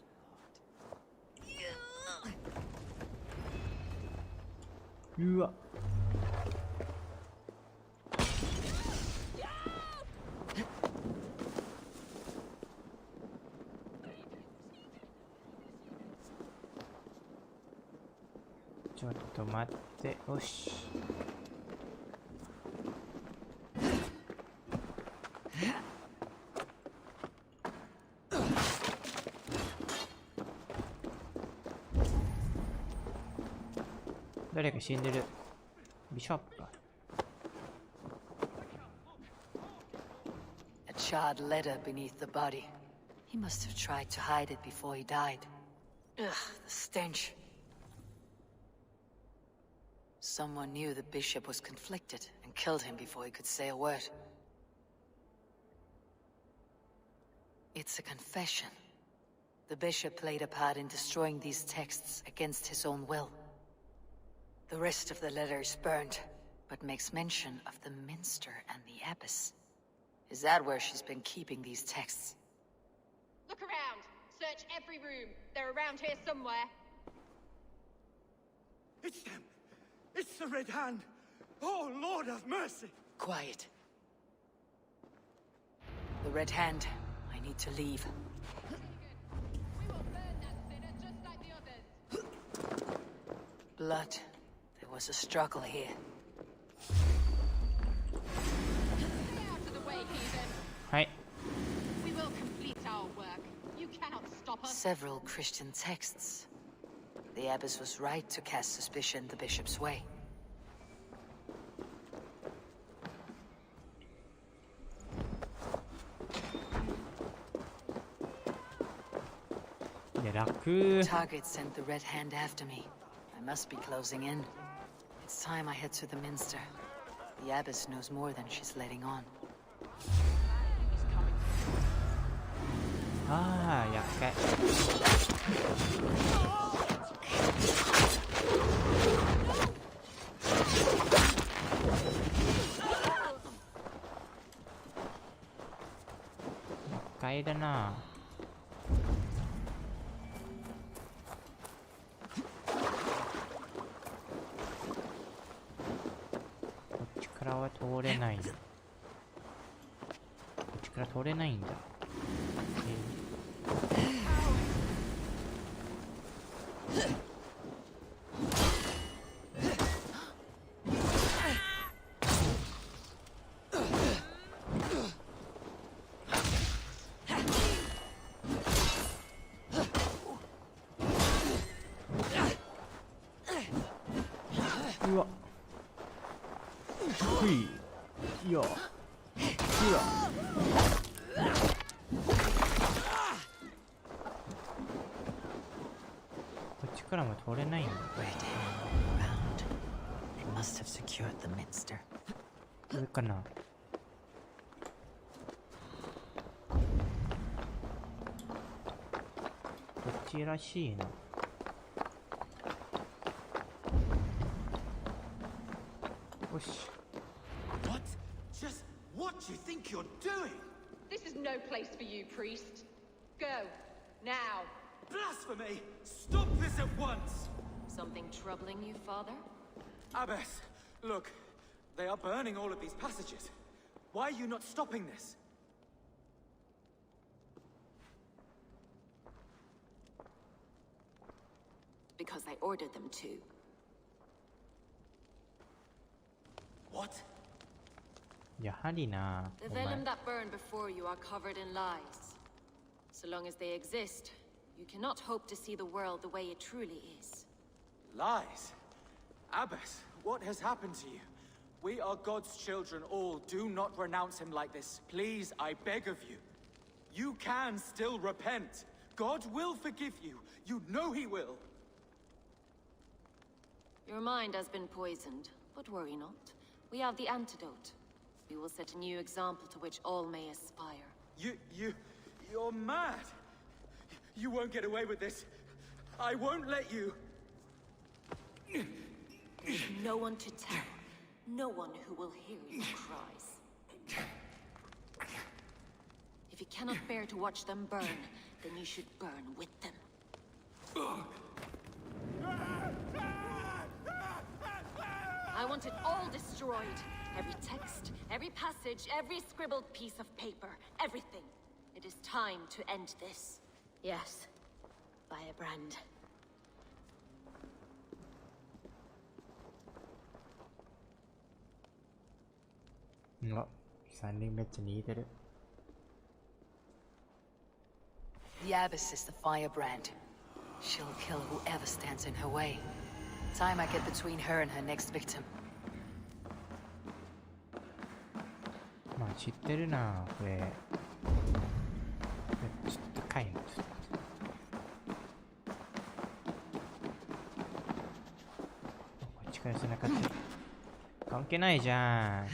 うわ。ちょっと待って、よし。誰か死んでる。ビショップか。A charred letter beneath the body. He must have tried to hide it before he died. Ugh, the stench. Someone knew the bishop was conflicted and killed him before he could say a word. It's a confession. The bishop played a part in destroying these texts against his own will. The rest of the letter is burned, but makes mention of the minster and the abbess. Is that where she's been keeping these texts? Look around. Search every room. They're around here somewhere. It's them. It's the Red Hand. Oh, Lord have mercy. Quiet. The Red Hand. I need to leave. We will burn that sinner just like the others. Blood. There was a struggle here. Stay out of the way, heathen. はい。 We will complete our work. You cannot stop us. Several Christian texts. The abbess was right to cast suspicion the bishop's way. Target sent the Red Hand after me. I must be closing in. It's time I head to the minster. The abbess knows more than she's letting on. ああ、厄介。厄介だな。から通れないんだ。こっちから通れないんだ。うわ。ふい。いや。うわ。こっちからも通れないんだ。上かな。こっちらしいな。よし。What? Just what do you think you're doing? This is no place for you, priest. Go. Now. Blasphemy! Stop this at once! Something troubling you, Father? Abbess, look. They are burning all of these passages. Why are you not stopping this? Because I ordered them to. What? やはりな。 The お前 venom that burn before you are covered in lies. So long as they exist, you cannot hope to see the world the way it truly is. Lies? Abbess, what has happened to you? We are God's children all. Do not renounce him like this. Please, I beg of you. You can still repent. God will forgive you. You know he will. Your mind has been poisoned, but worry not. We have the antidote. We will set a new example to which all may aspire. You're mad. You won't get away with this. I won't let you. There's no one to tell. No one who will hear your cries. If you cannot bear to watch them burn, then you should burn with them. I want it all destroyed. Every text, every passage, every scribbled piece of paper, everything. It is time to end this. Yes, Firebrand. あ、3人めっちゃ似てる。The Abbess is the firebrand. She'll kill whoever stands in her way. Time I get between her and her next victim. まあ知ってるな、これ。ちょっと高いの。こっちから背中って関係ないじゃん。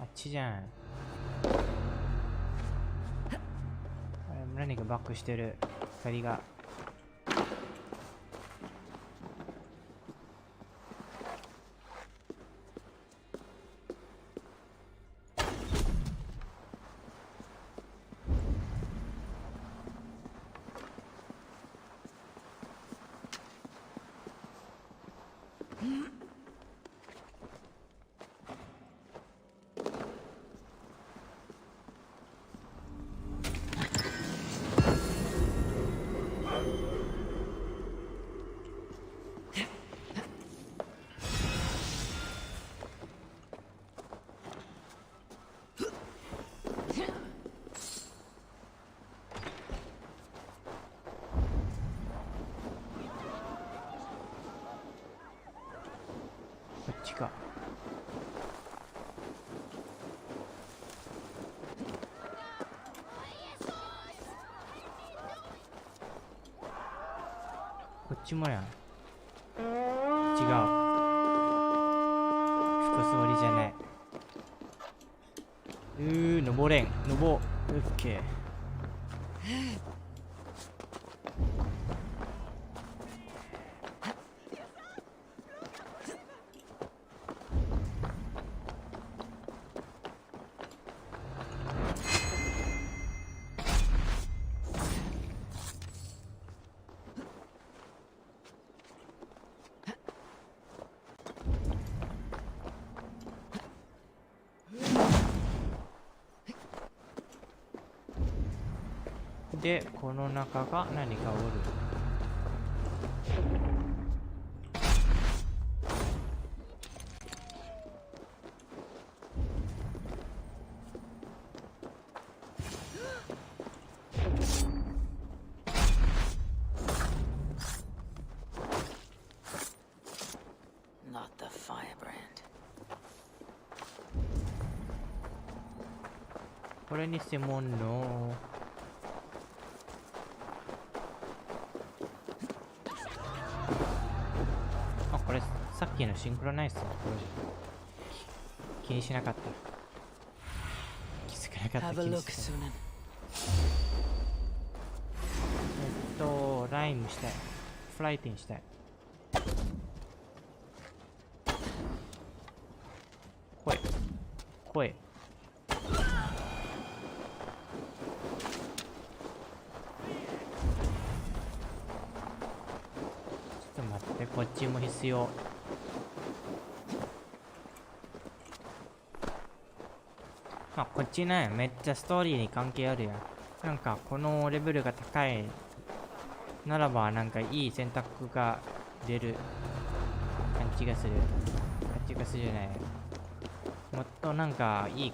あっちじゃん。あれ何かバックしてる。光が。こっちか。こっちもやん。違う。深座りじゃない。登れん。登。オッケー。で、この中が何かおる。Not the firebrand. これに偽物。あ、これさっきのシンクロナイズ。気にしなかった。気づかなかった。 Have 気 a に look, しなかっ Sunan. た。ライムしたい。フライティンしたい。声。声。こっちも必要。あ、こっちね、めっちゃストーリーに関係あるやん。なんかこのレベルが高いならば、なんかいい選択が出る感じがする。感じがするね。もっとなんかいい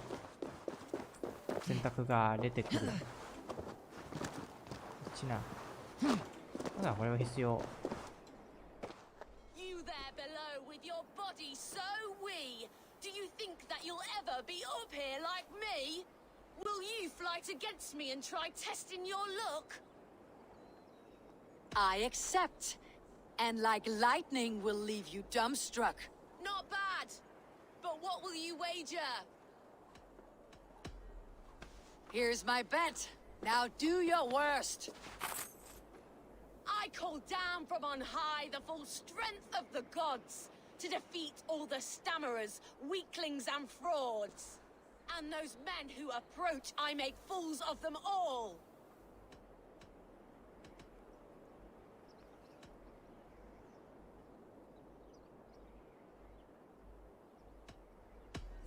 選択が出てくる。こっちな。ただこれは必要。So wee. Do you think that you'll ever be up here like me? Will you fly against me and try testing your luck? I accept. And like lightning will leave you dumbstruck. Not bad. But what will you wager? Here's my bet. Now do your worst. I call down from on high the full strength of the gods to defeat all the stammerers, weaklings and frauds. And those men who approach, I make fools of them all.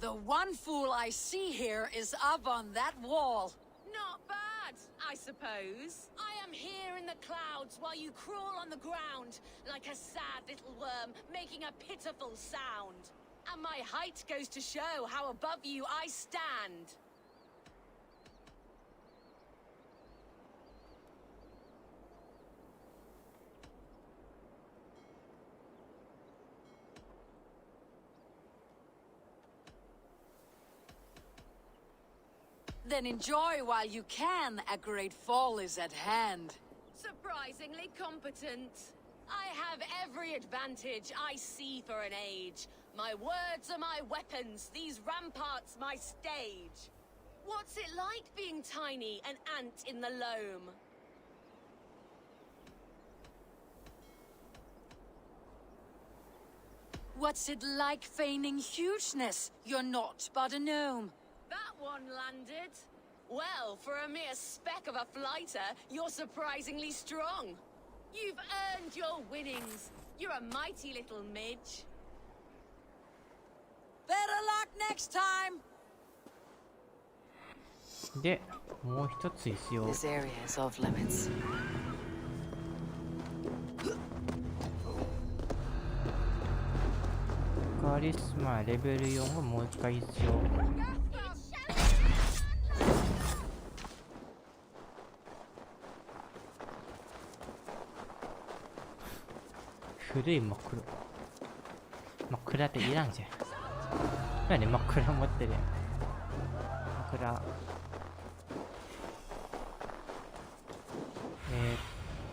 The one fool I see here is up on that wall. Not bad, I suppose. I am here in the clouds while you crawl on the ground like a sad little worm making a pitiful sound. And my height goes to show how above you I stand. Then enjoy while you can. A great fall is at hand. Surprisingly competent. I have every advantage I see for an age. My words are my weapons, these ramparts my stage. What's it like being tiny, an ant in the loam? What's it like feigning hugeness? You're not but a gnome. That one landed. Well, for a mere speck of a flighter, you're surprisingly strong. You've earned your winnings. You're a mighty little midge. Better luck next time. で、もう一つ必要。 This area is off limits. カリスマレベル4がもう一回必要。古い真っ黒。真っ暗っていらんじゃん。なんで真っ暗持ってるやん。真っ暗。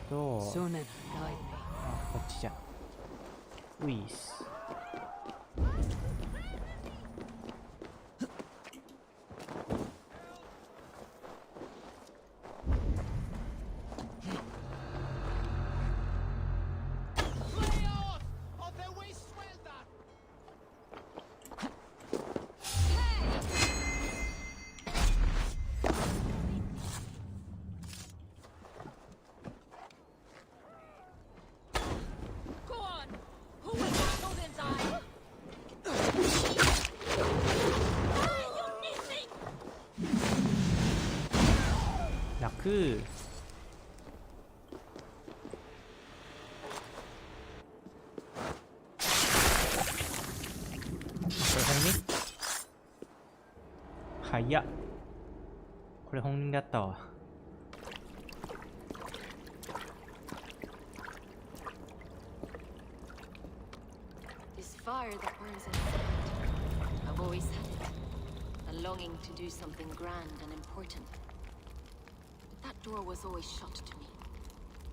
Sunan, guide me. あ、こっちじゃん。ウィス。楽。早っ。これ本人だったわ。This fire that burns inside, I've always had it. A longing to do something grand and important. But that door was always shut to me.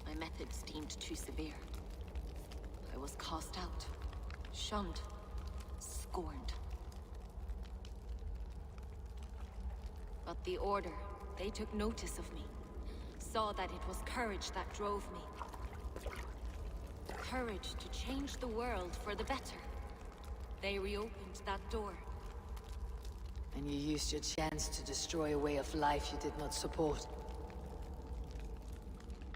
My methods deemed too severe. I was cast out, shunned, scorned. But the Order, they took notice of me. Saw that it was courage that drove me. Courage to change the world for the better. They reopened that door. And you used your chance to destroy a way of life you did not support.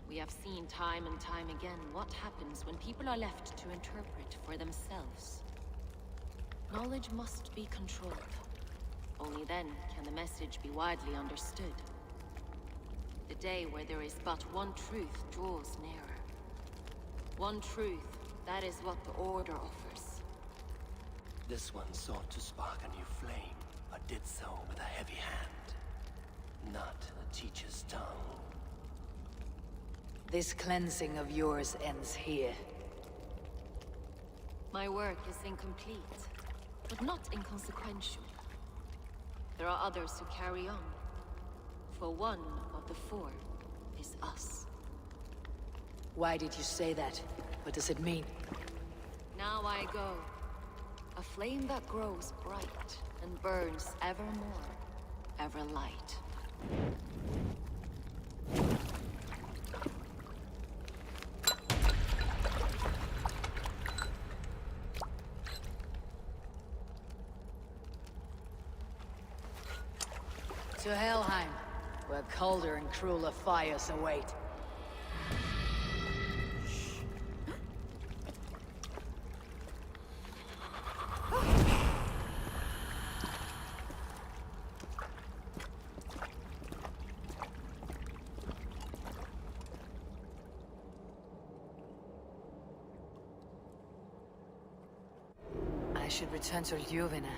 We have seen time and time again what happens when people are left to interpret for themselves. Knowledge must be controlled. Only then can the message be widely understood. The day where there is but one truth draws nearer. One truth, that is what the Order offers. This one sought to spark a new flame, but did so with a heavy hand, not a teacher's tongue. This cleansing of yours ends here. My work is incomplete, but not inconsequential. There are others who carry on. For one of the four is us. Why did you say that? What does it mean? Now I go. A flame that grows bright and burns ever more, ever light. To Helheim, where colder and crueler fires await. I should return to Ljuvina.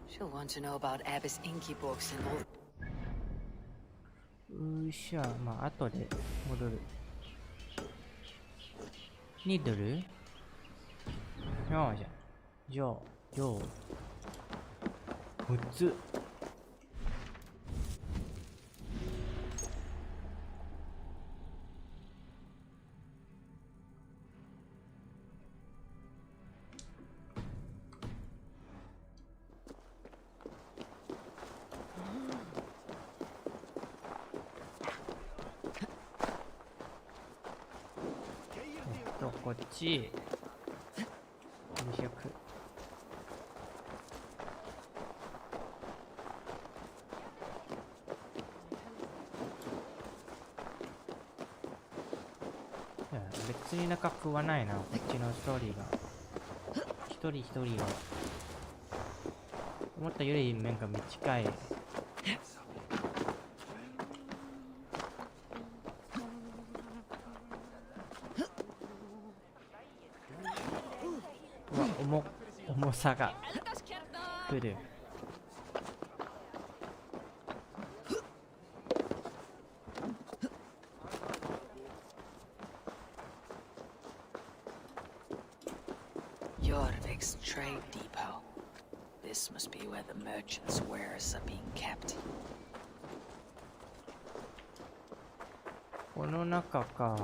She'll want to know about Abbess Inky books and all. うしゃ、まあ後で戻る。ニードル？よーじゃ。じゃあ、むつ。こっちよいしょく別に長くはないな、こっちのストーリーが一人一人が思ったよりなんか短い。重さが来る。Jorvik's trade depot. This must be where the merchants' wares are being kept. この中か。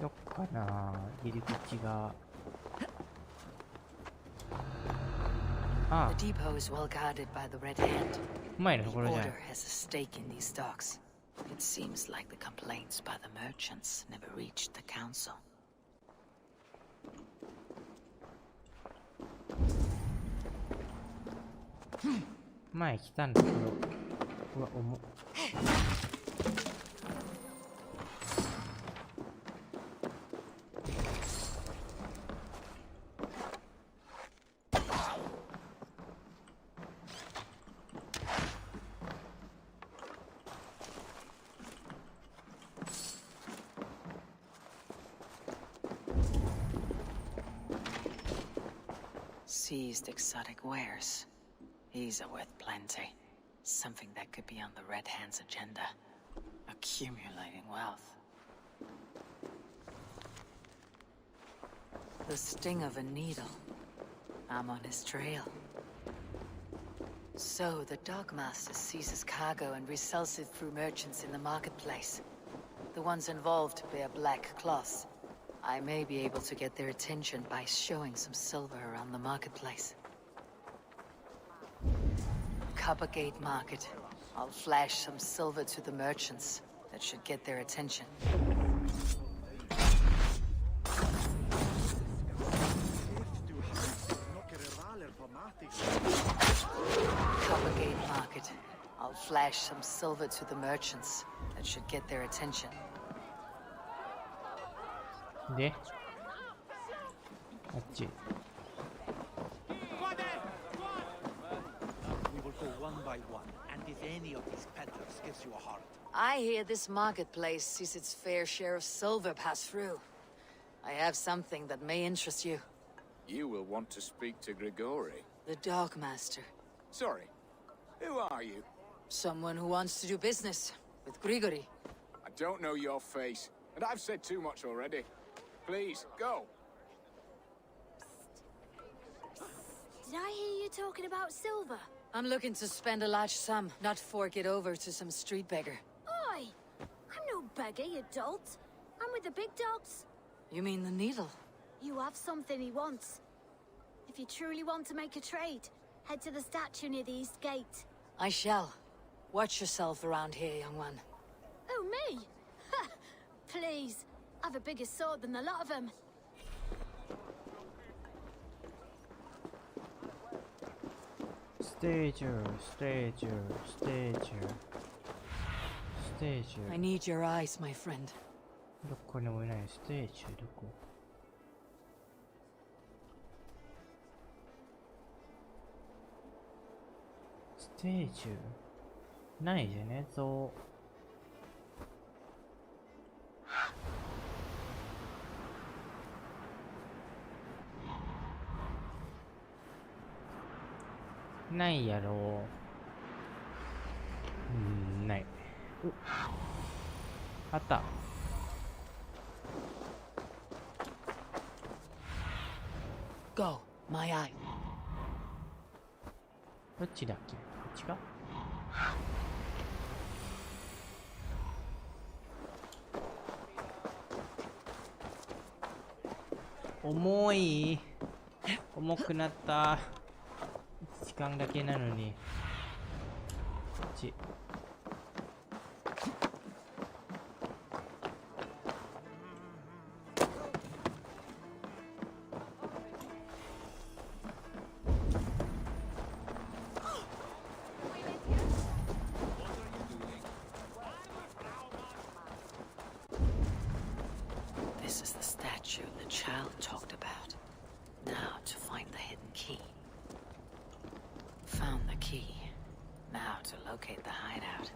どっかな、入り口が。The depot is well guarded by the Red Hand. うまいな、 The これじゃん。 Order has a stake in these docks. It seems like the complaints by the merchants never reached the council. 前来たんだけど。うわ、重っ。Seized exotic wares. These are worth plenty. Something that could be on the Red Hand's agenda. Accumulating wealth. The sting of a needle. I'm on his trail. So, the Dogmaster seizes cargo and resells it through merchants in the marketplace. The ones involved bear black cloths. I may be able to get their attention by showing some silver around the marketplace. Coppergate Market. I'll flash some silver to the merchants. That should get their attention. Coppergate Market. I'll flash some silver to the merchants. That should get their attention. で、あっち。I hear this marketplace sees its fair share of silver pass through. I have something that may interest you. You will want to speak to Grigori. The Dogmaster. Sorry, who are you? Someone who wants to do business with Grigori. I don't know your face, and I've said too much already. Please, go. Did I hear you talking about silver? I'm looking to spend a large sum, not fork it over to some street beggar. Oi! I'm no beggar, you dolt. I'm with the big dogs. You mean the needle? You have something he wants. If you truly want to make a trade, head to the statue near the east gate. I shall. Watch yourself around here, young one. Oh, me? Ha! Please. I've a bigger sword than the lot of them. Stager, stager, stager. Stager. I need your eyes, my friend. どこにもいない。ステージどこ？ステージないじゃね、そう。ないやろう。ない。あった。Go, my eye. どっちだっけ？こっちか？重い。重くなった。時間だけなのに。こっち。This is the statue the child talked about. Now to find the hidden key. Found the key. Now to locate the hideout.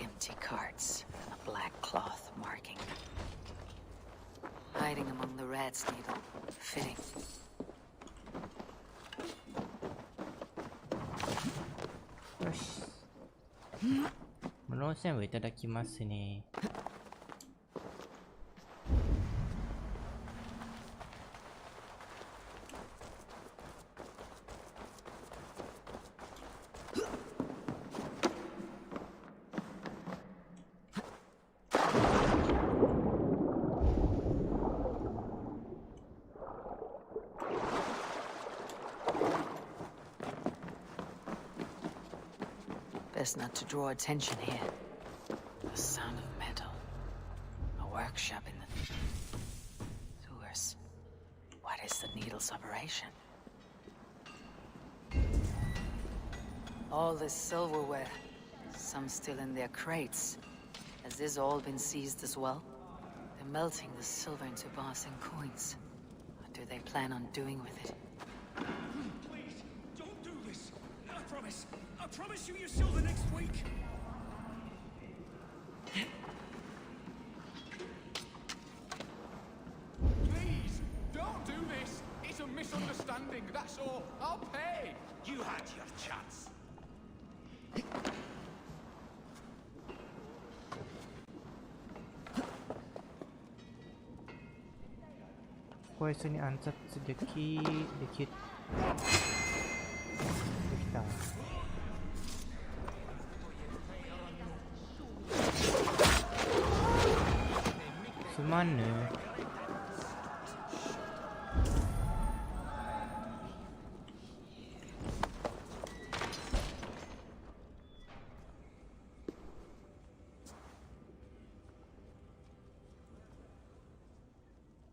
Empty carts and a black cloth marking. Hiding among the rat's needle. Fitting. よし。物全部いただきますね。Best not to draw attention here. The sound of metal. A workshop in the... decoration. All this silverware, some still in their crates. Has this all been seized as well? They're melting the silver into bars and coins. What do they plan on doing with it? Please, don't do this. I promise you your silver next week. Please, don't do this. It's a misunderstanding, that's all. I'll pay. You had your chance. こいつに暗殺できた。すまんぬ。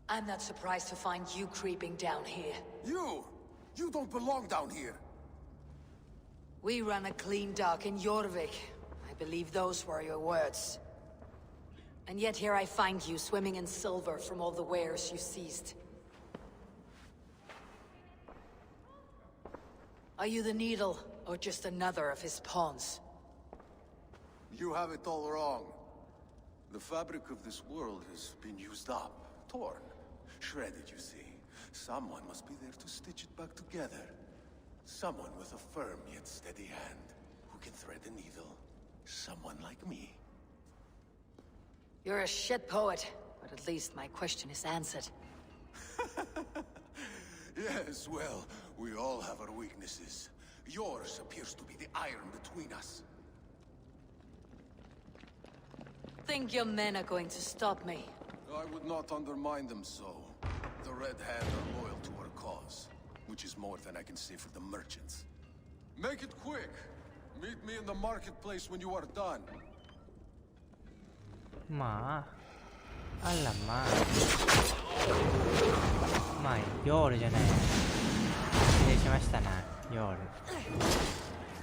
I'm not surprised to find you creeping down here. You don't belong down here. We run a clean dock in Jorvik. I believe those were your words. And yet here I find you swimming in silver from all the wares you seized. Are you the Needle, or just another of his pawns? You have it all wrong. The fabric of this world has been used up, torn, shredded, you see. Someone must be there to stitch it back together. Someone with a firm yet steady hand, who can thread a needle. Someone like me. You're a shit poet, but at least my question is answered. Yes, well, we all have our weaknesses. Yours appears to be the iron between us. Think your men are going to stop me? I would not undermine them so. The Red Hand are loyal to our cause, which is more than I can say for the merchants. Make it quick! Meet me in the marketplace when you are done. まあ、あらまあ。まあ、ヨールじゃない。失礼しましたな、ヨール。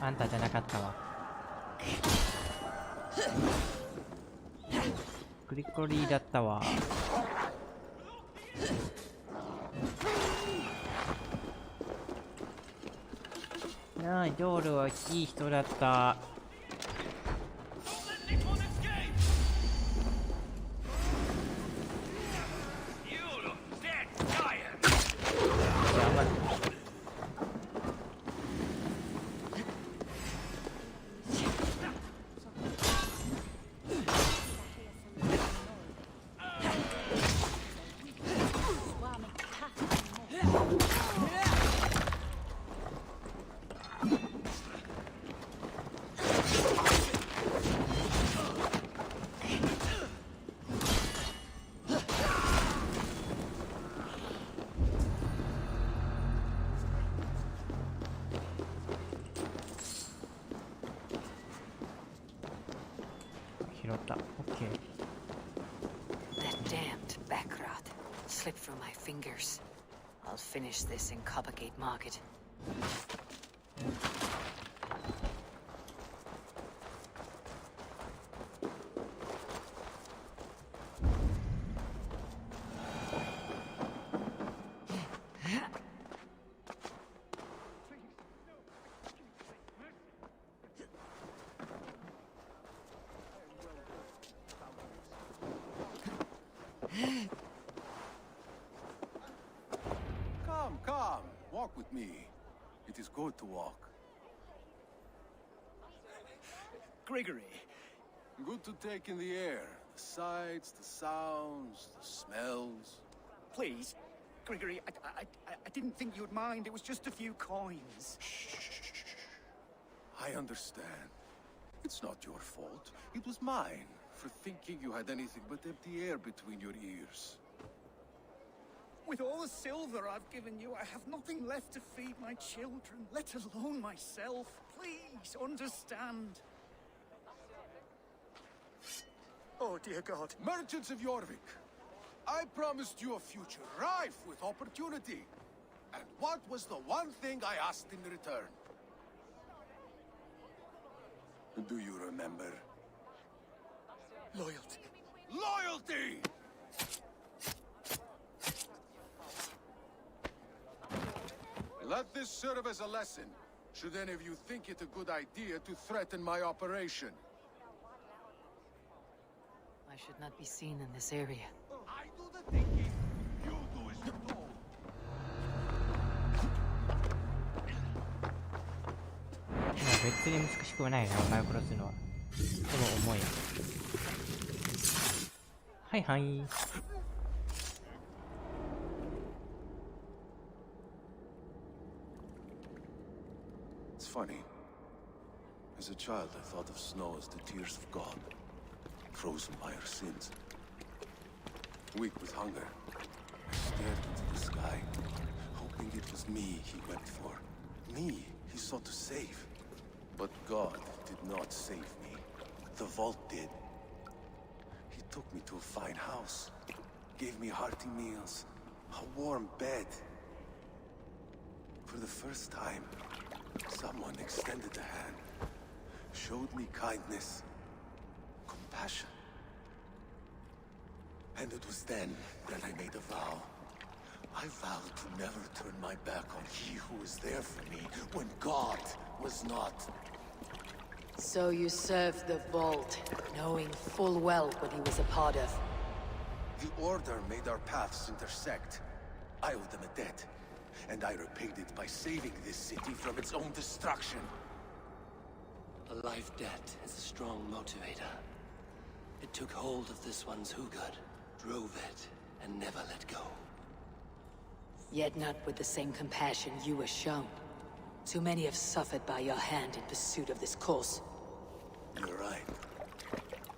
あんたじゃなかったわ。グリコリーだったわ。なあ、ヨールはいい人だった。That damned backrot slipped through my fingers. I'll finish this in Coppergate Market. Come, walk with me. It is good to walk. Gregory. Good to take in the air. The sights, the sounds, the smells. Please, Gregory, I didn't think you'd mind. It was just a few coins. I understand. It's not your fault. It was mine, for thinking you had anything but empty air between your ears. With all the silver I've given you, I have nothing left to feed my children, let alone myself. Please, understand. Oh, dear God. Merchants of Jorvik, I promised you a future rife with opportunity. And what was the one thing I asked in return? Do you remember? Loyalty. Loyalty! Let this serve as a lesson, should any of you think it a good idea to threaten my operation. I should not be seen in this area. I do the thinking, you do as you're told. 別に難しくはないな、お前を殺すのは。でも重い。はいはい。It's funny. As a child, I thought of snow as the tears of God, frozen by our sins. Weak with hunger, I stared into the sky, hoping it was me he wept for. Me he sought to save. But God did not save me. The vault did. He took me to a fine house, gave me hearty meals, a warm bed. For the first time, someone extended a hand, showed me kindness, compassion. And it was then that I made a vow. I vowed to never turn my back on he who was there for me when God was not. So you served the Vault, knowing full well what he was a part of. The Order made our paths intersect. I owed them a debt, and I repaid it by saving this city from its own destruction. A life debt is a strong motivator. It took hold of this one's Hugad, drove it, and never let go. Yet not with the same compassion you were shown. Too many have suffered by your hand in pursuit of this cause. You're right.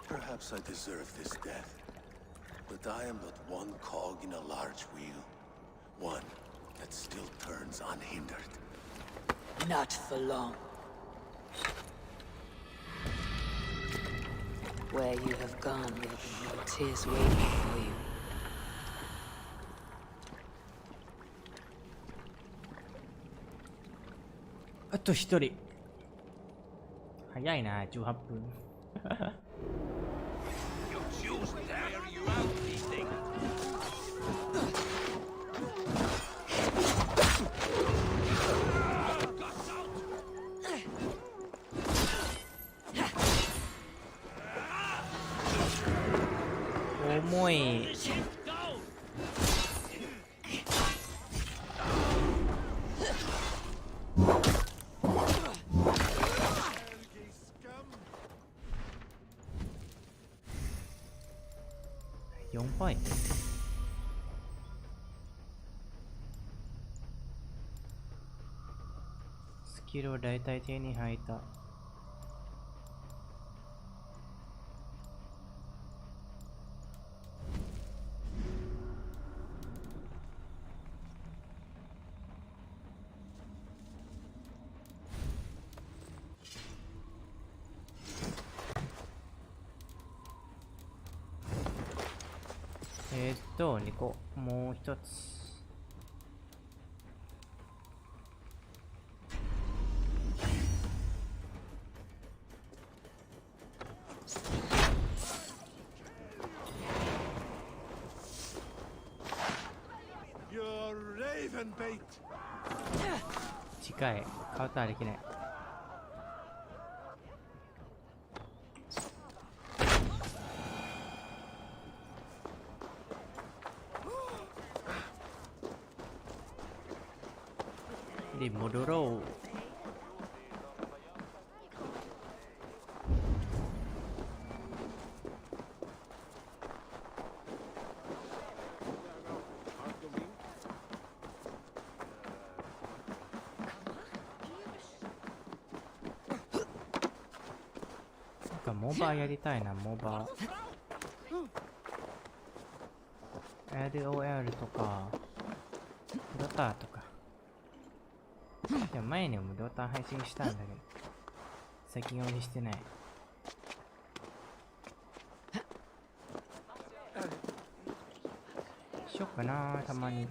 Perhaps I deserve this death. But I am but one cog in a large wheel. One that still turns unhindered. Not for long. Where you have gone, there will be no tears waiting for you. あと一人。早いな、18分。重い。4倍。スキルを大体手に入った。2個、もう1つ。近い。カウンターできない。で戻ろう。なんかモバやりたいな、モバ。LOL とか、ドタとか。でも前にもドタ配信したんだけど、先読みしてない。しよっかな、たまに。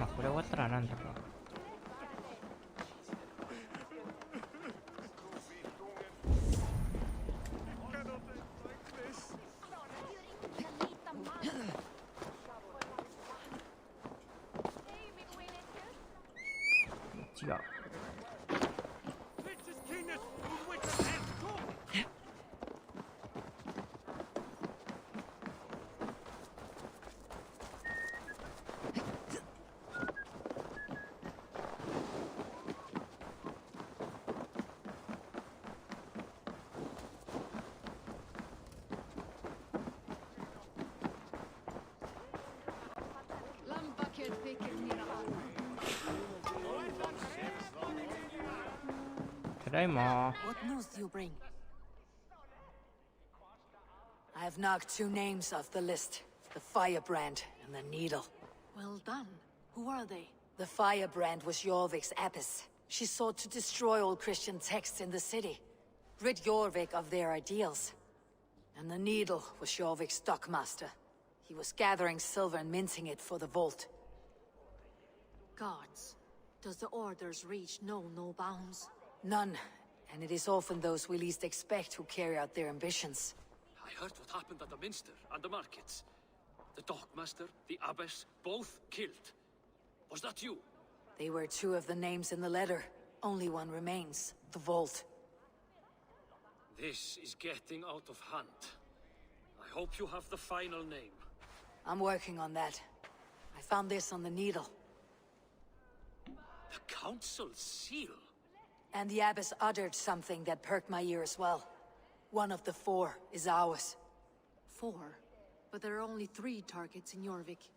まあこれ終わったらなんだか。違う。ただいま。 What news do you bring? I've knocked two names off the list. The Firebrand and the Needle. Well done. Who are they? The Firebrand was Jorvik's abbess. She sought to destroy all Christian texts in the city. Rid Jorvik of their ideals. And the Needle was Jorvik's stockmaster. He was gathering silver and minting it for the vault. Gods. Does the orders reach no bounds? None. And it is often those we least expect who carry out their ambitions. I heard what happened at the Minster and the markets. The dockmaster, the abbess, both killed. Was that you? They were two of the names in the letter. Only one remains. The vault. This is getting out of hand. I hope you have the final name. I'm working on that. I found this on the Needle. The Council's seal? And the Abbess uttered something that perked my ear as well. One of the four is ours. 4? But there are only 3 targets in Jorvik.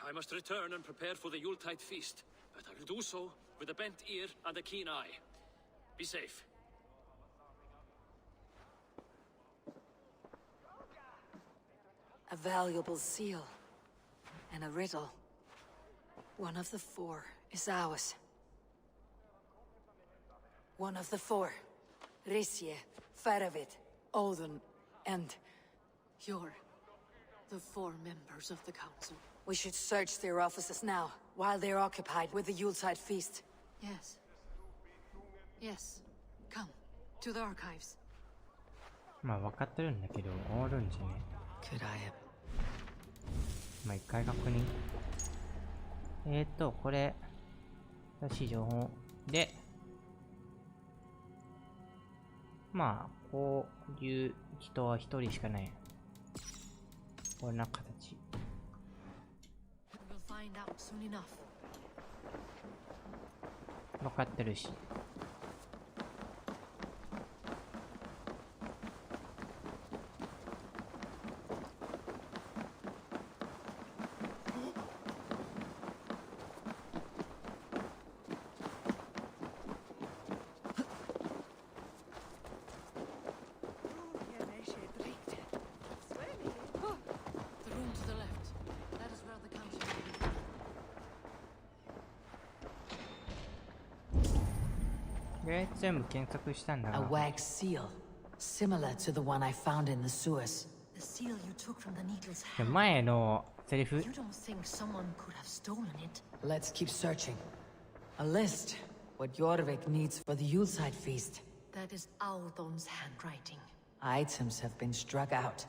I must return and prepare for the Yuletide feast. But I will do so with a bent ear and a keen eye. Be safe. A valuable seal. And a riddle. One of the 4 is ours. One of the 4. Risje, Faravid, Odin, and... You're the 4 members of the Council. We should search their offices now, while they're occupied with the Yuletide feast. Yes. Yes. Come, to the archives. まあ分かってるんだけど、おるんじゃね。Could I have... まあ一回確認。これ、正しい情報で、まあ、こういう人は一人しかない。こんな形。We'll find out soon enough. 分かってるし。全部検索したんだが。 A wax seal, similar to the one I found in the sewers. The seal you took from the Needle's で hand. 前のセリフ。 You don't think someone could have stolen it? Let's keep searching. A list. What Jorvik needs for the Yuletide feast. That is Audon's handwriting. Items have been struck out.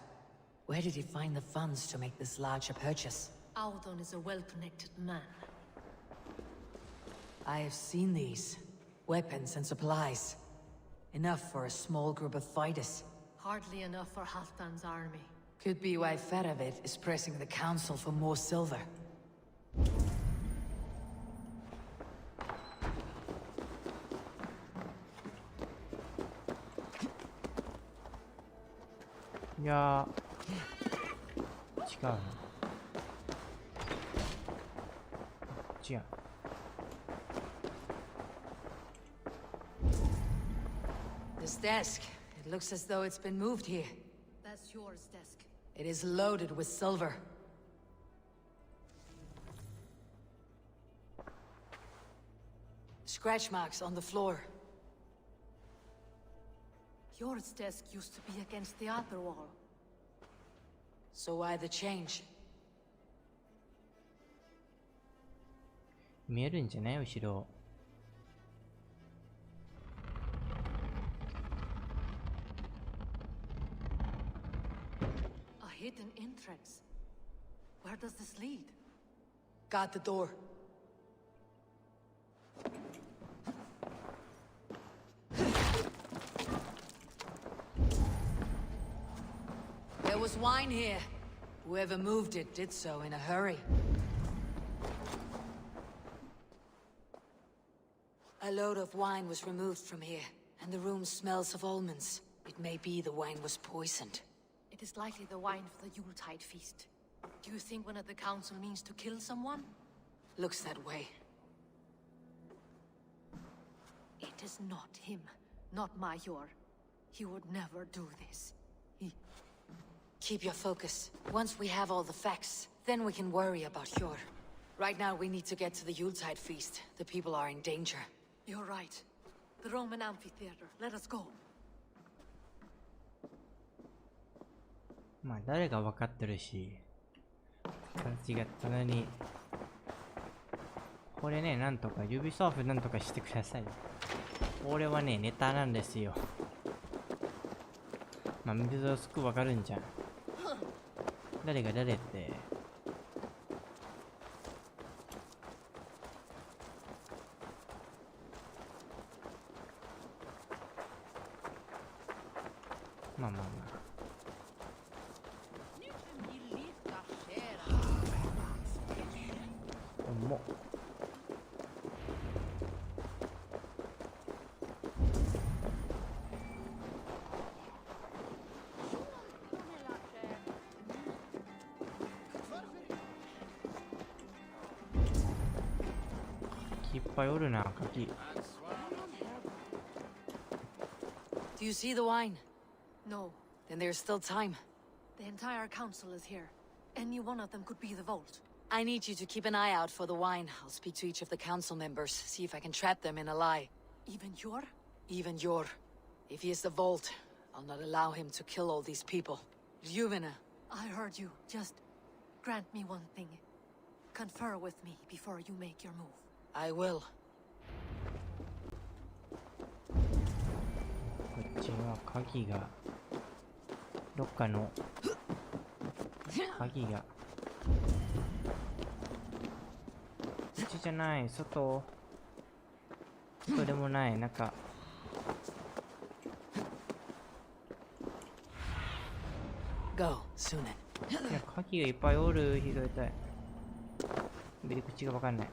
Where did he find the funds to make this larger purchase? Audon is a well-connected man. I have seen these. Weapons and supplies. Enough for a small group of fighters. Hardly enough for Halfdan's army. Could be why Faravid is pressing the council for more silver. Yeah. 違うな。違う。This desk. It looks as though it's been moved here. That's yours desk. It is loaded with silver. Scratch marks on the floor. Yours desk used to be against the other wall. So why the change? 見えるんじゃない後ろ。A hidden entrance. Where does this lead? Got the door. There was wine here. Whoever moved it did so in a hurry. A load of wine was removed from here, and the room smells of almonds. It may be the wine was poisoned. It is likely the wine for the Yuletide feast. Do you think one of the council means to kill someone? Looks that way. It is not him, not Major. He would never do this. Keep your focus. Once we have all the facts, then we can worry about Hjor. Right now we need to get to the Yuletide feast. The people are in danger. You're right. The Roman amphitheater. Let us go. まあ誰が分かってるし、形が棚にこれね、なんとか指ソーフなんとかしてください。俺はね、ネタなんですよ。まあ見てすぐ分かるんじゃん。誰が誰って。まあまあまあ。重っ。いっぱいおるな、柿。Do you see the wine? No. Then there's still time. The entire council is here. Any one of them could be the vault. I need you to keep an eye out for the wine. I'll speak to each of the council members, see if I can trap them in a lie. Even Hjor? Even Hjor. If he is the vault, I'll not allow him to kill all these people. Juvena. I heard you. Just grant me one thing. Confer with me before you make your move. I will. こっちは鍵がどっかの鍵がこっちじゃない、外でもない、中。Go, Sunan. いや、鍵がいっぱいおる。拾いたい。入り口がわかんない。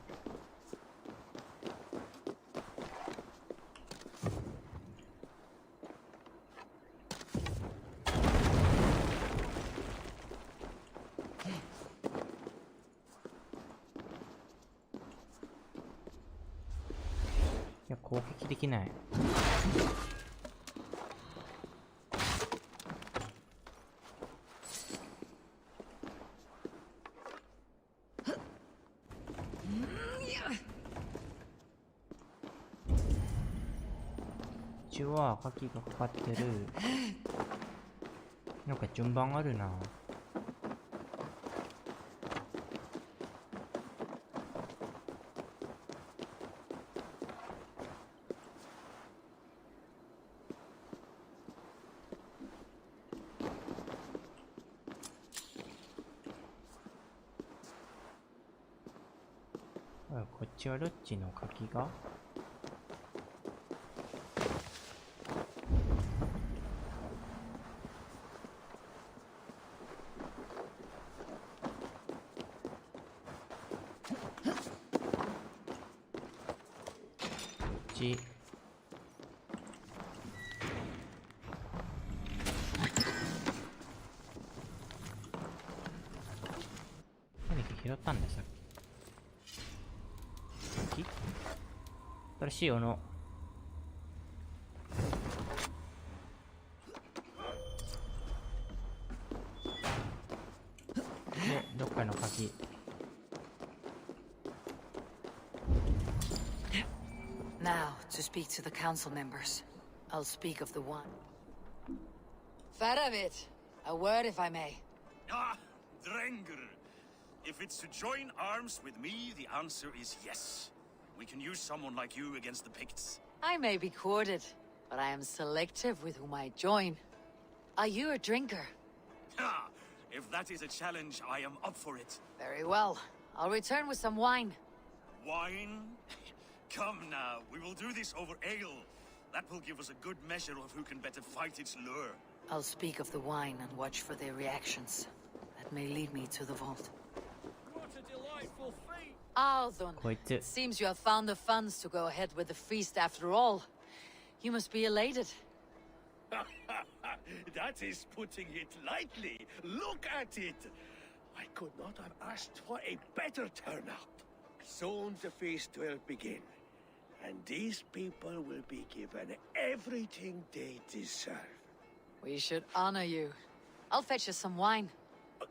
いや、攻撃できない。うちは鍵がかかってる。なんか順番あるな。こっちはどっちの鍵がち何か拾ったんださっき。新しい斧。で、どっかの鍵。Now, to speak to the council members. I'll speak of the one. Faravit, a word if I may. Ah, Drenger! If it's to join arms with me, the answer is yes. We can use someone like you against the Picts. I may be courted, but I am selective with whom I join. Are you a drinker? Ha! If that is a challenge, I am up for it. Very well. I'll return with some wine. Wine? Come now, we will do this over ale. That will give us a good measure of who can better fight its lure. I'll speak of the wine and watch for their reactions. That may lead me to the vault. What a delightful feat! Althon, こいつ it seems you have found the funds to go ahead with the feast after all. You must be elated. That is putting it lightly. Look at it. I could not have asked for a better turnout. Soon the feast will begin, and these people will be given everything they deserve. We should honor you. I'll fetch us some wine.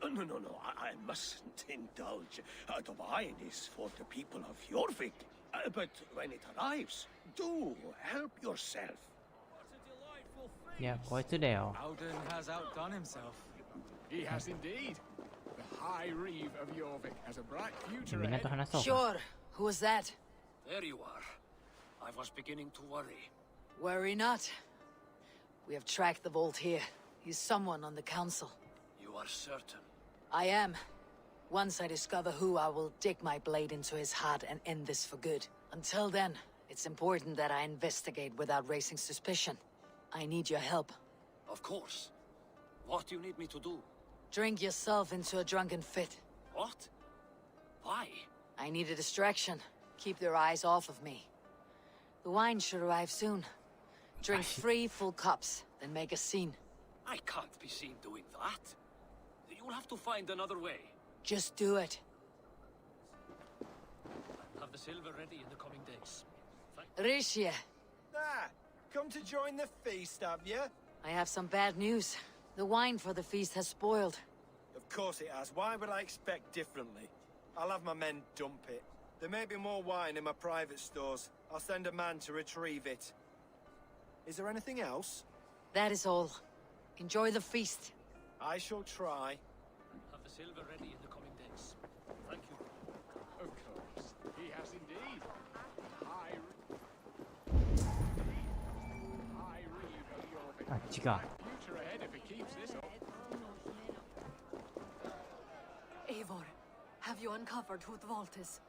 No. I mustn't indulge. The wine is for the people of Jorvik. But when it arrives, do help yourself. いや、こいつだよ。 Alden has outdone himself. He has indeed. The High Reeve of Jorvik has a bright future みんな ahead. と話そうか。 Sure. Who was that? There you are. I was beginning to worry. Worry not. We have tracked the vault here. He's someone on the council. You are certain? I am. Once I discover who, I will dig my blade into his heart and end this for good. Until then, it's important that I investigate without raising suspicion. I need your help. Of course. What do you need me to do? Drink yourself into a drunken fit. What? Why? I need a distraction. Keep their eyes off of me. The wine should arrive soon. Drink 3 full cups, then make a scene. I can't be seen doing that. You'll have to find another way. Just do it. Have the silver ready in the coming days. Rishia, Ah, come to join the feast, have you? I have some bad news. The wine for the feast has spoiled. Of course it has. Why would I expect differently? I'll have my men dump it. There may be more wine in my private stores. I'll send a man to retrieve it. Is there anything else? That is all. Enjoy the feast. I shall try. Have the silver ready in the coming days. Thank you. Of course. He has indeed. High Reeve of Jorvik. あっち Bright か。 future ahead if he keeps this up. Eivor, have you uncovered who the vault is?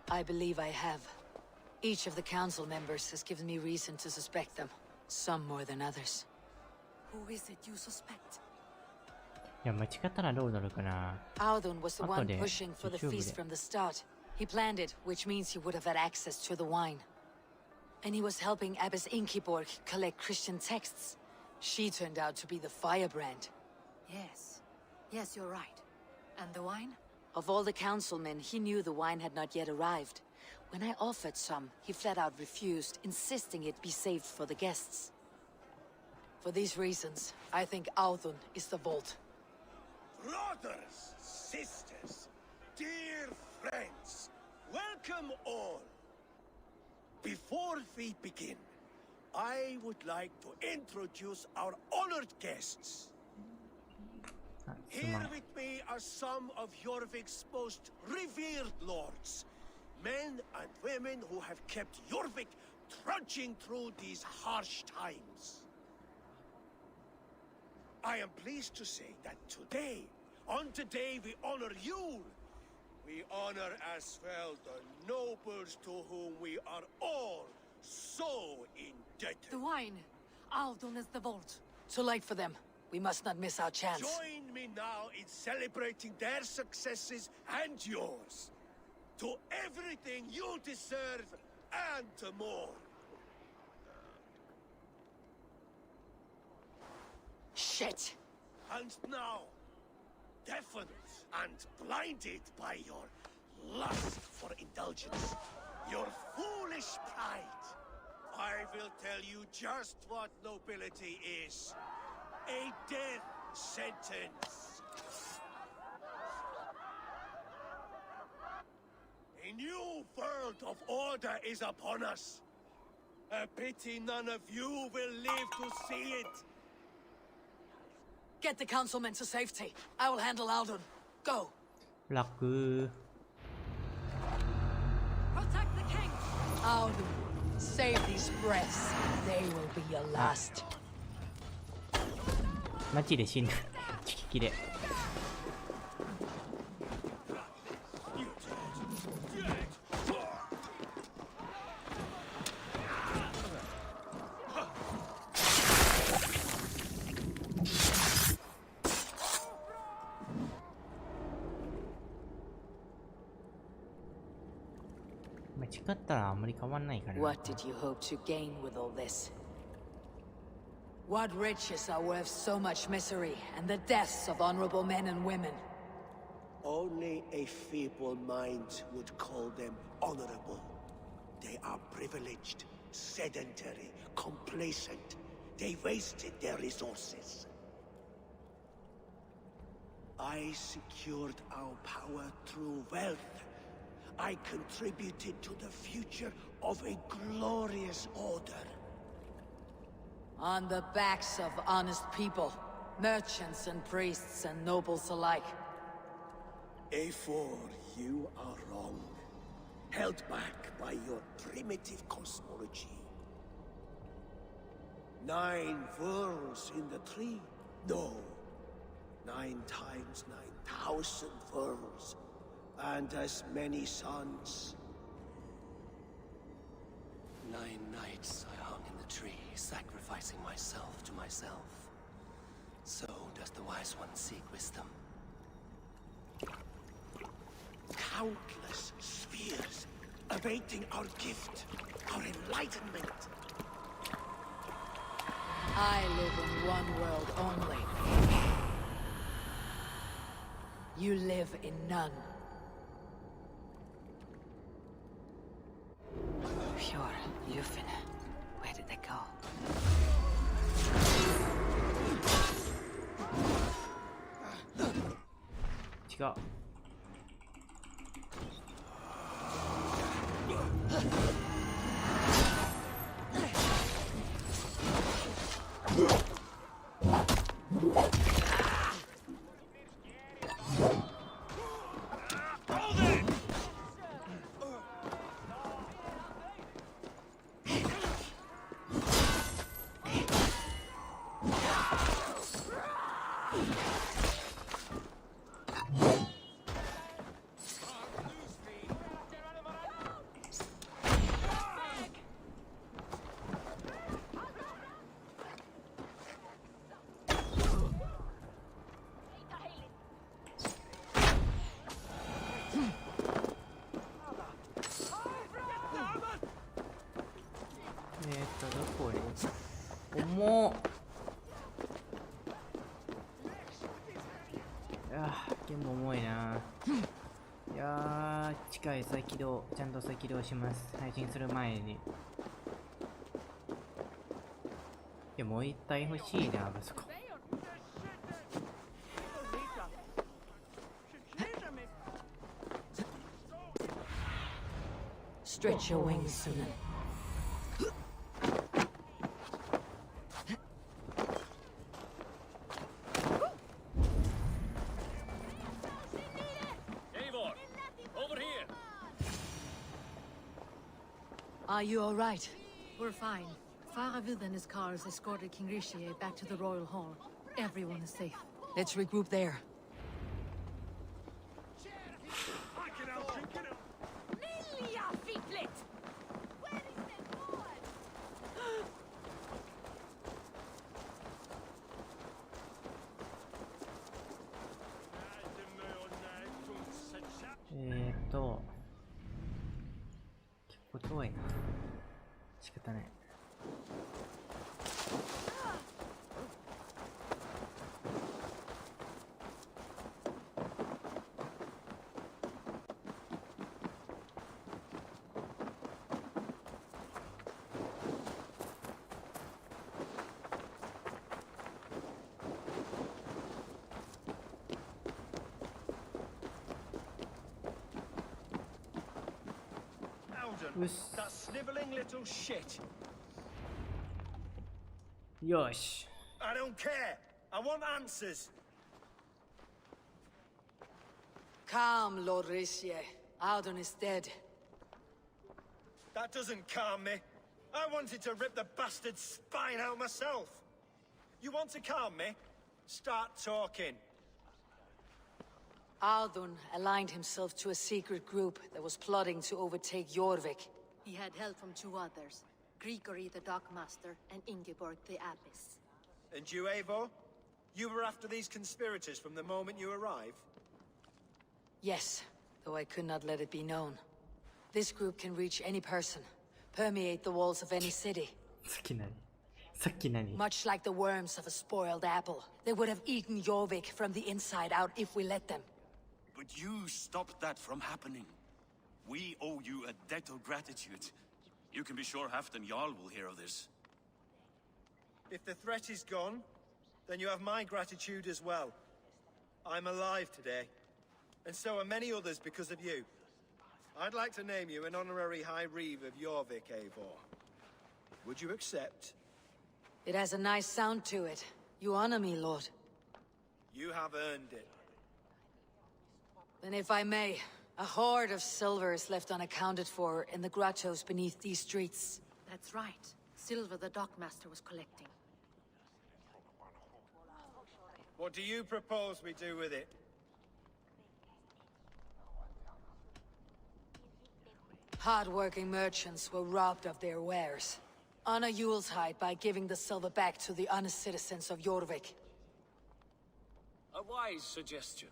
I believe I have. Each of the council members has given me reason to suspect them. Some more than others. Who is it you suspect? いや、間違ったらどうなるかな。 Audun was the one 後で pushing for the YouTube feast で from the start. He planned it, which means he would have had access to the wine. And he was helping Abbess Inkiborg collect Christian texts. She turned out to be the firebrand. Yes. Yes, you're right. And the wine? Of all the councilmen, he knew the wine had not yet arrived. When I offered some, he flat out refused, insisting it be saved for the guests. For these reasons, I think Audun is the vault. Brothers, sisters, dear friends, welcome all. Before we begin, I would like to introduce our honored guests. あ、すま Here ん。 with me are some of Jorvik's most revered lords. Men and women who have kept Jorvik trudging through these harsh times. I am pleased to say that today, on today we honor you. We honor as well the nobles to whom we are all so indebted. The wine. Audun is the vault. Too late for them. We must not miss our chance. Join me now in celebrating their successes and yours. To everything you deserve and more. Shit! And now, deafened and blinded by your lust for indulgence, your foolish pride, I will tell you just what nobility is. A death sentence. A new world of order is upon us. A pity none of you will live to see it. Get the councilmen to safety. I will handle Aldon. Go. 楽 Protect the king! Aldon, save these breaths. They will be your last. マジで死ぬチキキで間違ったらあんまり変わんないからな What did you hope to gain with all this? What riches are worth so much misery and the deaths of honorable men and women? Only a feeble mind would call them honorable. They are privileged, sedentary, complacent. They wasted their resources. I secured our power through wealth. I contributed to the future of a glorious order. On the backs of honest people, merchants and priests and nobles alike. A4, you are wrong. Held back by your primitive cosmology. 9 worlds in the tree? No. 9 times 9,000 worlds. And as many suns. 9 nights I hung in the tree, sacrificing myself to myself. So does the wise one seek wisdom. Countless spheres, awaiting our gift, our enlightenment. I live in one world only. You live in none. Pure, Lufin. Where did they go? 違う どこへ重っでも重いないやー近い再起動ちゃんと再起動します配信する前にでもう一体欲しいなあそこ Stretch your wings, Sunan. Are you all right? We're fine. Faravid and his cars escorted King Rishi back to the Royal Hall. Everyone is safe. Let's regroup there. That sniveling little shit. よし I don't care. I want answers. Calm, Lord Rishi. Aldon is dead. That doesn't calm me. I wanted to rip the bastard's spine out myself. You want to calm me? Start talking. Aldon aligned himself to a secret group that was plotting to overtake Jorvik. He had help from two others, Grigory the Dockmaster and Ingeborg the Abbess. And you, Eivor? You were after these conspirators from the moment you arrived? Yes, though I could not let it be known. This group can reach any person, permeate the walls of any city. Much like the worms of a spoiled apple. They would have eaten Jorvik from the inside out if we let them. But you stopped that from happening. We owe you a debt of gratitude. You can be sure Halfdan Jarl will hear of this. If the threat is gone, then you have my gratitude as well. I'm alive today, and so are many others because of you. I'd like to name you an honorary High Reeve of Jorvik, Eivor. Would you accept? It has a nice sound to it. You honor me, Lord. You have earned it. Then if I may, a hoard of silver is left unaccounted for in the grottos beneath these streets. That's right. Silver the Dockmaster was collecting. What do you propose we do with it? Hard-working merchants were robbed of their wares. Honor Yuletide by giving the silver back to the honest citizens of Jorvik. A wise suggestion.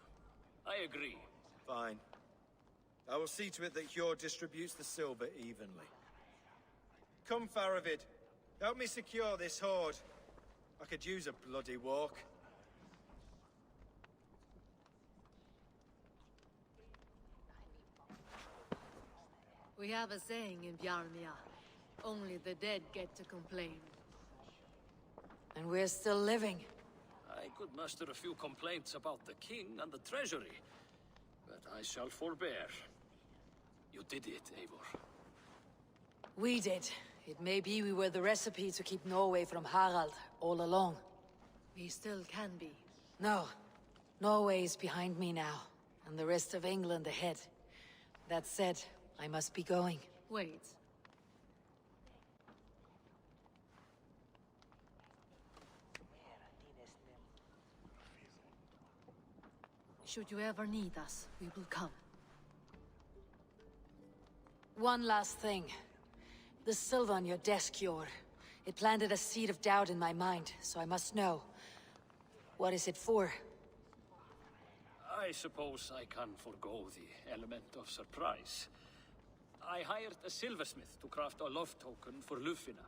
I agree. Fine. I will see to it that Hjord distributes the silver evenly. Come, Faravid. Help me secure this hoard. I could use a bloody walk. We have a saying in Bjarmia. Only the dead get to complain. And we're still living. I could muster a few complaints about the king and the treasury, but I shall forbear. You did it, Eivor. We did. It may be we were the recipe to keep Norway from Harald all along. We still can be. No. Norway is behind me now, and the rest of England ahead. That said, I must be going. Wait. Should you ever need us, we will come. One last thing. The silver on your desk, Jord. It planted a seed of doubt in my mind, so I must know. What is it for? I suppose I can forgo the element of surprise. I hired a silversmith to craft a love token for Lufina.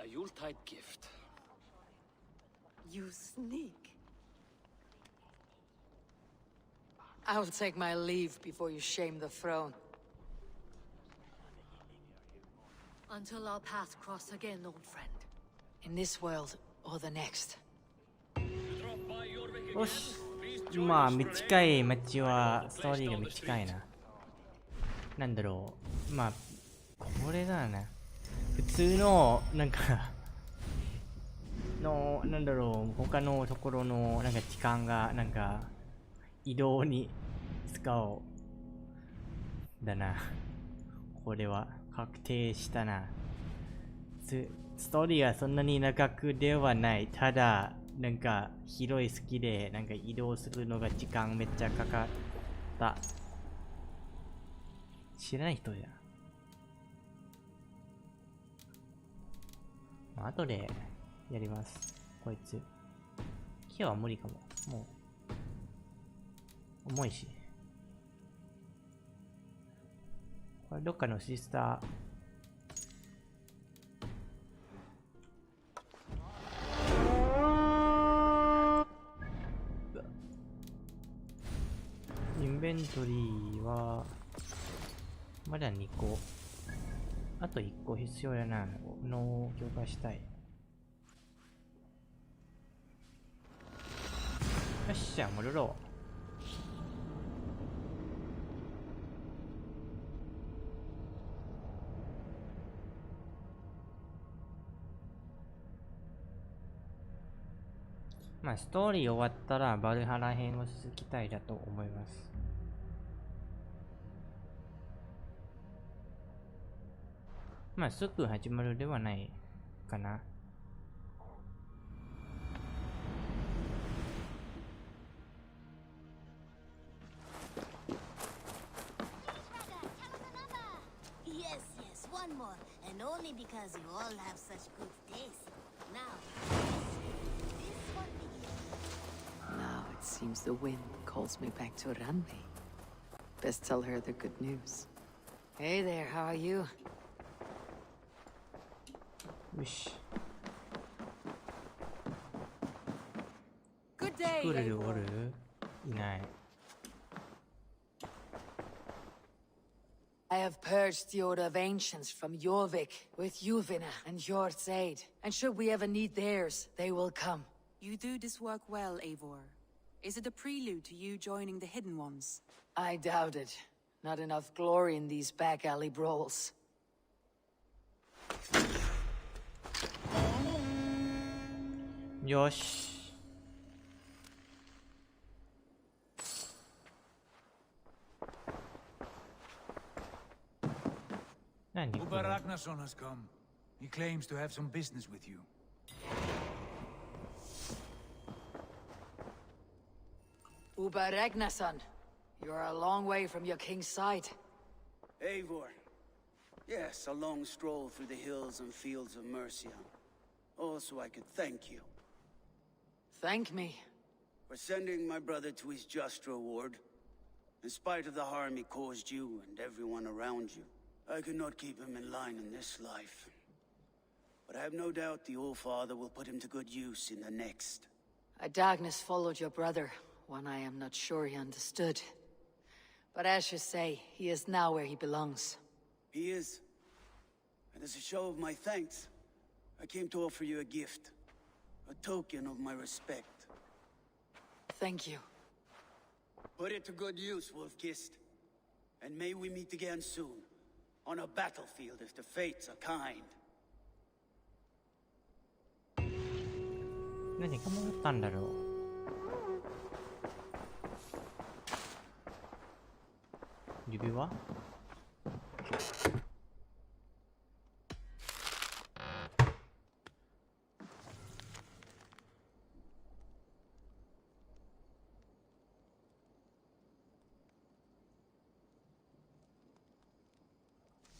A Yuletide gift. You sneak. I'll take my leave before you shame the throne. Until our paths cross again, old friend. In this world, or the next. よし。まあ短い街はストーリーが短いな。なんだろう。まあこれだな。普通のなんかのなんだろう、他のところのなんか時間がなんか移動に使おうだな。これは確定したな。ストーリーはそんなに長くではない。ただなんか広い好きでなんか移動するのが時間めっちゃかかった。知らない人じゃん。後でやります。こいつ。今日は無理かも。もう重いし。これどっかのシスター。インベントリーはまだ2個。あと1個必要やな。のを強化したい。よっしゃ、戻ろう。まあストーリー終わったらバルハラ編を続きたいだと思います。まあすぐ始まるではないかな。Yes, yes, one more. And only because you all have such good taste. Now, this one begins. Now it seems the wind calls me back to Ranvi. Best tell her the good news. Hey there, how are you? よし。 Good day, クール Eivor. おる？いない。I have purged the Order of Ancients from Jorvik with Yuvina and Hjort's aid. And should we ever need theirs, they will come. You do this work well, Eivor. Is it a prelude to you joining the Hidden Ones? I doubt it. Not enough glory in these back alley brawls. よし。何こ Uber れ？ Ragnarsson has come. He claims to have some business with you. Uber Ragnarsson, you are a long way from your king's side. Eivor. Yes, a long stroll through the hills and fields of Mercia. Oh, so I could thank you. Thank me? For sending my brother to his just reward. In spite of the harm he caused you and everyone around you, I could not keep him in line in this life. But I have no doubt the Old Father will put him to good use in the next. A darkness followed your brother, one I am not sure he understood. But as you say, he is now where he belongs. He is. And as a show of my thanks, I came to offer you a gift. A token of my respect. Thank you. Put it to good use, Wolf-Kissed. And may we meet again soon. On a battlefield if the fates are kind. 何がもらったんだろう。指輪？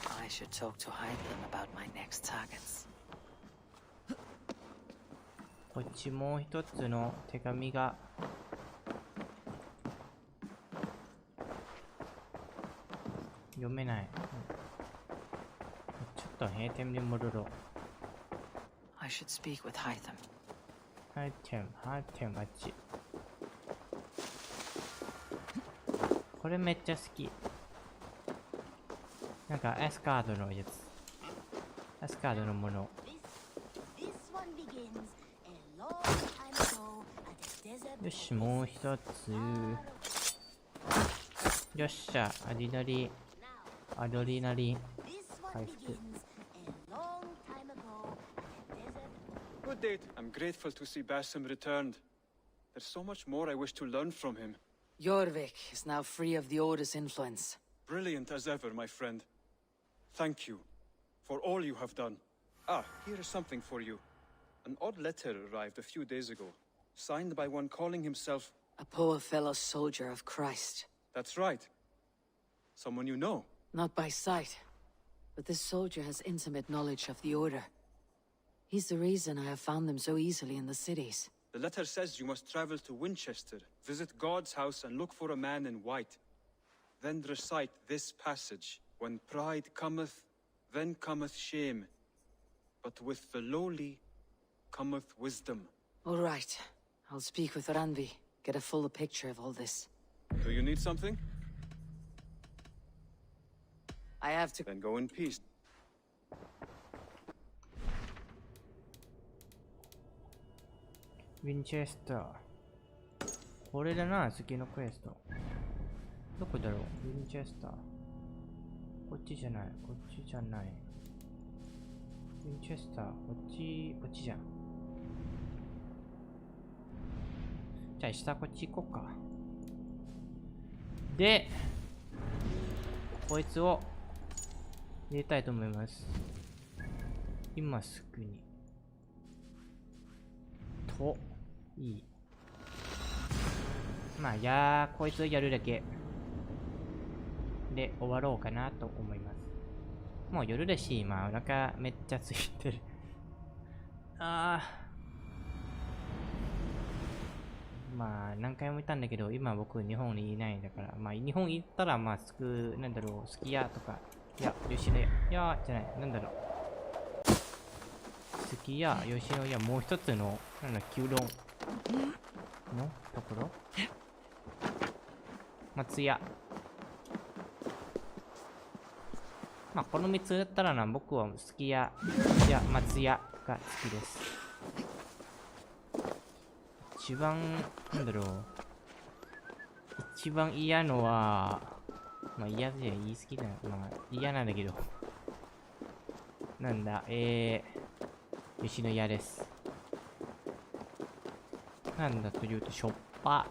I should talk to Hytham about my next targets. こっちもう一つの手紙が読めない。ちょっと閉店に戻ろう。I should speak with Hytham. 閉店あっち。これめっちゃ好き。なんかエスカードのやつ。エスカードのもの。よし、もう一つ。よっしゃ、アドリナリン。回復。Good day. I'm grateful to see Basim returned. There's so much more I wish to learn from him. Jorvik is now free of the Order's influence. Brilliant as ever, my friend. Thank you for all you have done. Ah, here is something for you. An odd letter arrived a few days ago, signed by one calling himself... A poor fellow soldier of Christ. That's right. Someone you know. Not by sight, but this soldier has intimate knowledge of the Order. He's the reason I have found them so easily in the cities. The letter says you must travel to Winchester, visit God's house and look for a man in white. Then recite this passage. When pride cometh, then cometh shame. But with the lowly cometh wisdom. All right. I'll speak with Ranvi. Get a fuller picture of all this. Do you need something? I have to... Then go in peace. ウィンチェスター。これだな、次のクエスト。どこだろう？ウィンチェスター。こっちじゃない。こっちじゃない。ウィンチェスター。こっちじゃん。じゃあ下こっち行こうか。で、こいつを入れたいと思います。今すぐに。と、いい。まあ、こいつをやるだけで終わろうかなと思います。もう夜だし、今お腹めっちゃ空いてる。まあ、何回も言ったんだけど、今僕日本にいないんだから、まあ、日本行ったら、まあ、なんだろう、すき家とか、いや、吉野家、じゃない、なんだろう。すき家、吉野家、もう一つの、牛丼のところ松屋。まあ、この3つだったらな、僕はすき家、松屋が好きです。一番、なんだろう。一番嫌のは、まあ嫌で言い過ぎだな。まあ嫌なんだけど。なんだ、吉野家です。なんだというと、しょっぱ。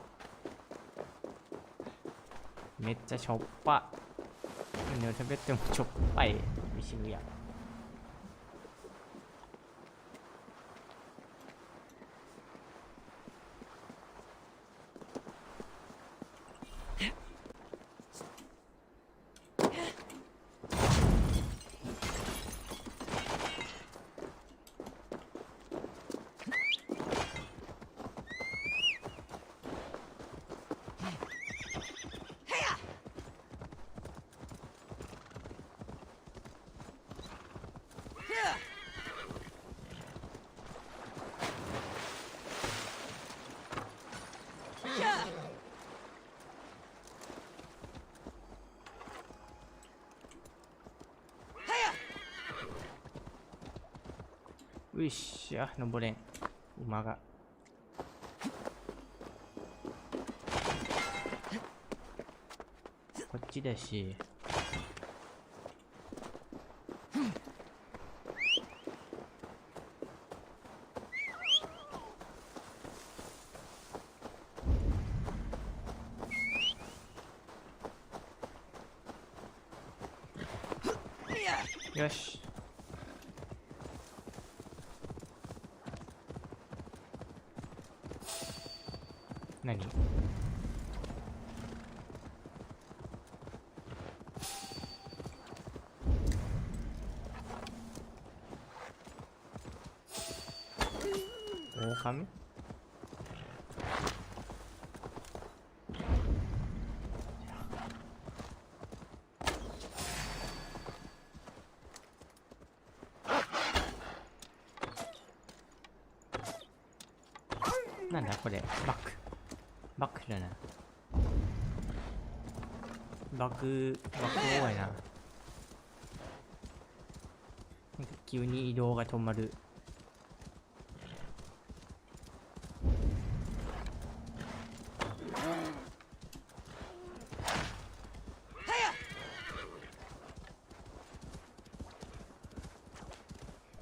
めっちゃしょっぱ。何を食べてもしょっぱい吉野家。よっしゃ、登れん。馬が。こっちだし。よし。何？狼？なんだこれ？バックだな。バック多いな。なんか急に移動が止まる。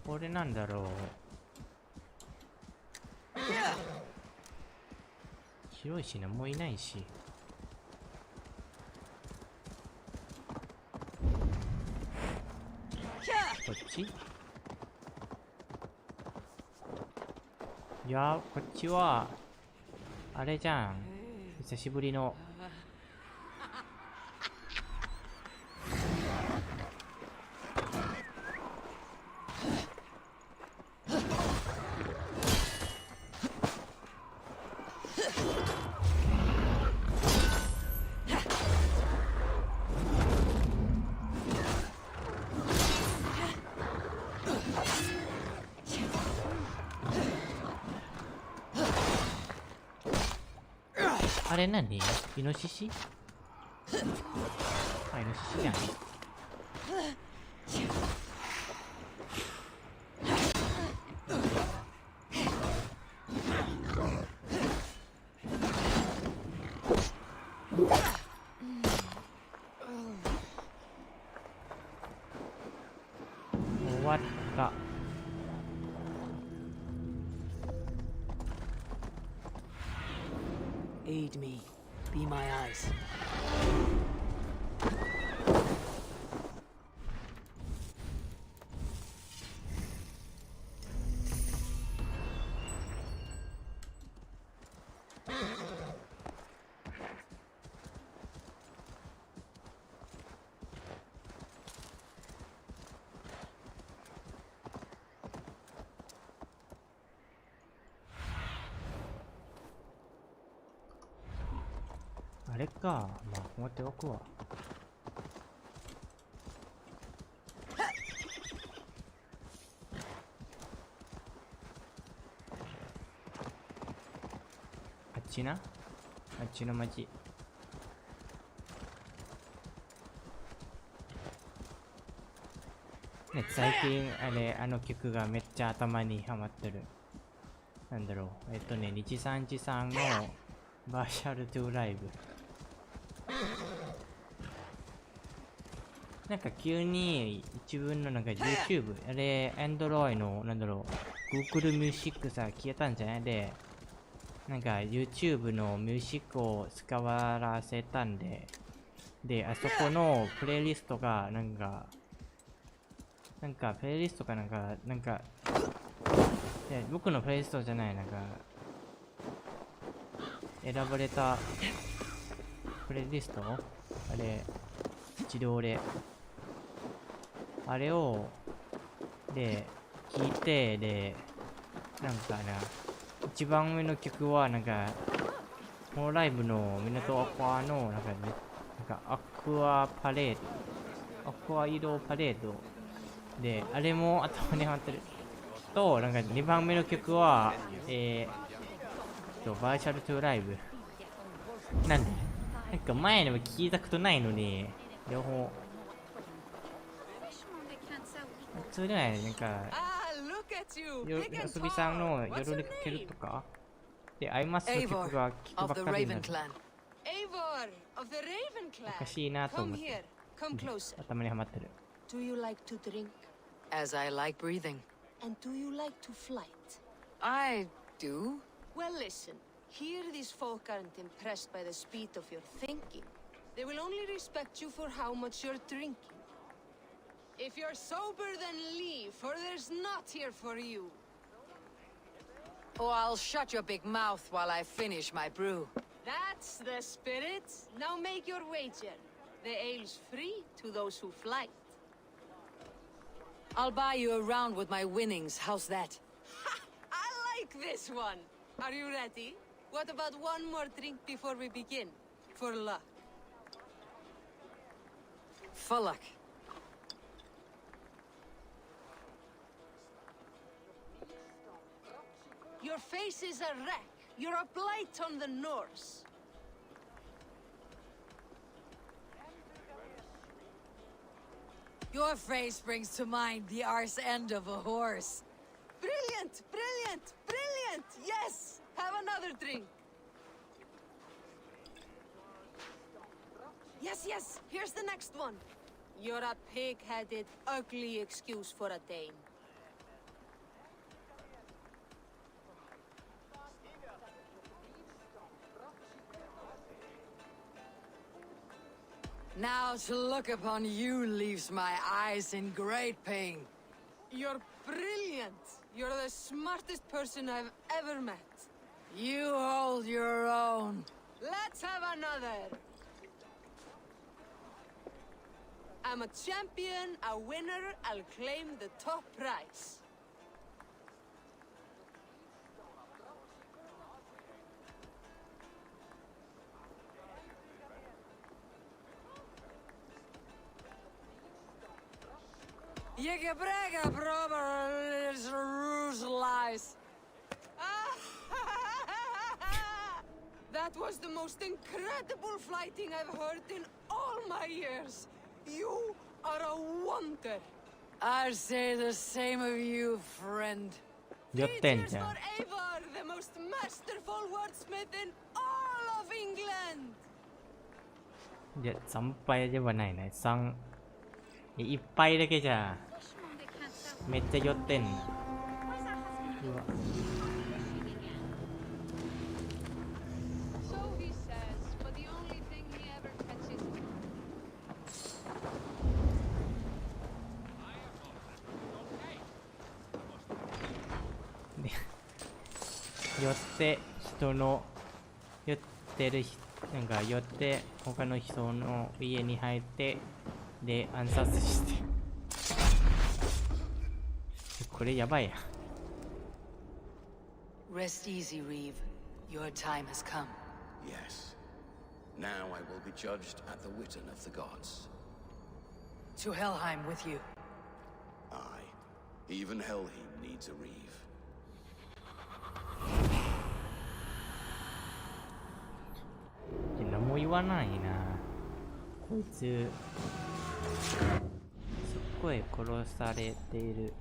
これなんだろう。広いしな、もういないし。こっち？いやー、こっちはあれじゃん。久しぶりのあれ何？イノシシ？あ、イノシシじゃん。終わった。Aid me. Be my eyes. あれか、まあ放っておくわ。あっちな、あっちの町。ね、最近あの曲がめっちゃ頭にハマってる。なんだろう、日産地さんのバーチャル2ライブ。なんか急に一文のなんか YouTube、あれ、Android のなんだろう、Google ミュージックさ、消えたんじゃないで、なんか YouTube のミュージックを使わらせたんで、で、あそこのプレイリストがなんかプレイリストかで僕のプレイリストじゃない、なんか、選ばれたプレイリストあれ、自動で。あれを、で、聞いて、で、なんかな、一番上の曲は、なんか、このライブの港アクアの、なんかアクアパレード、アクア色パレード。で、あれも頭にハマってる。と、なんか2番目の曲は、バーチャル2ライブ。なんで、なんか前でも聞いたことないのに、両方。それじゃない、なんか、遊びさんの夜でかけるとかで、アイマスの曲が聞くばっかりになる。おかしいなと思って。頭にハマってる。Do you like to drink? As I like breathing. And do you like to flight? I do. Well, listen. Here these folk aren't impressed by the speed of your thinking. They will only respect you for how much you're drinking. If you're sober, then leave, for there's not here for you. Oh, I'll shut your big mouth while I finish my brew. That's the spirit. Now make your wager. The ale's free to those who flight. I'll buy you a round with my winnings. How's that? I like this one. Are you ready? What about one more drink before we begin? For luck. For luck. Your face is a wreck. You're a blight on the Norse. Your face brings to mind the arse end of a horse. Brilliant! Brilliant! Brilliant! Yes! Have another drink. Yes, yes! Here's the next one. You're a pig-headed, ugly excuse for a Dane. Now to look upon you leaves my eyes in great pain. You're brilliant! You're the smartest person I've ever met. You hold your own. Let's have another! I'm a champion, a winner, I'll claim the top prize. Yigga-bragga, brother, is ruse lies. That was the most incredible fighting I've heard in all my years. You are a wonder. I'd say the same of you, friend. Yotten Cheers for Eivor, the most masterful wordsmith in all of England. いや、3杯ではないね。1杯だけじゃめっちゃ酔ってんの。うわ。 So he 寄って人の寄ってる人なんか寄って他の人の家に入ってで暗殺してこれやばいや。 Rest easy, Reeve. Your time has come. Yes. Now I will be judged at the Witten of the gods. To Helheim with you. Aye. Even Helheim needs a Reeve. 何も言わないな。こいつすっごい殺されている。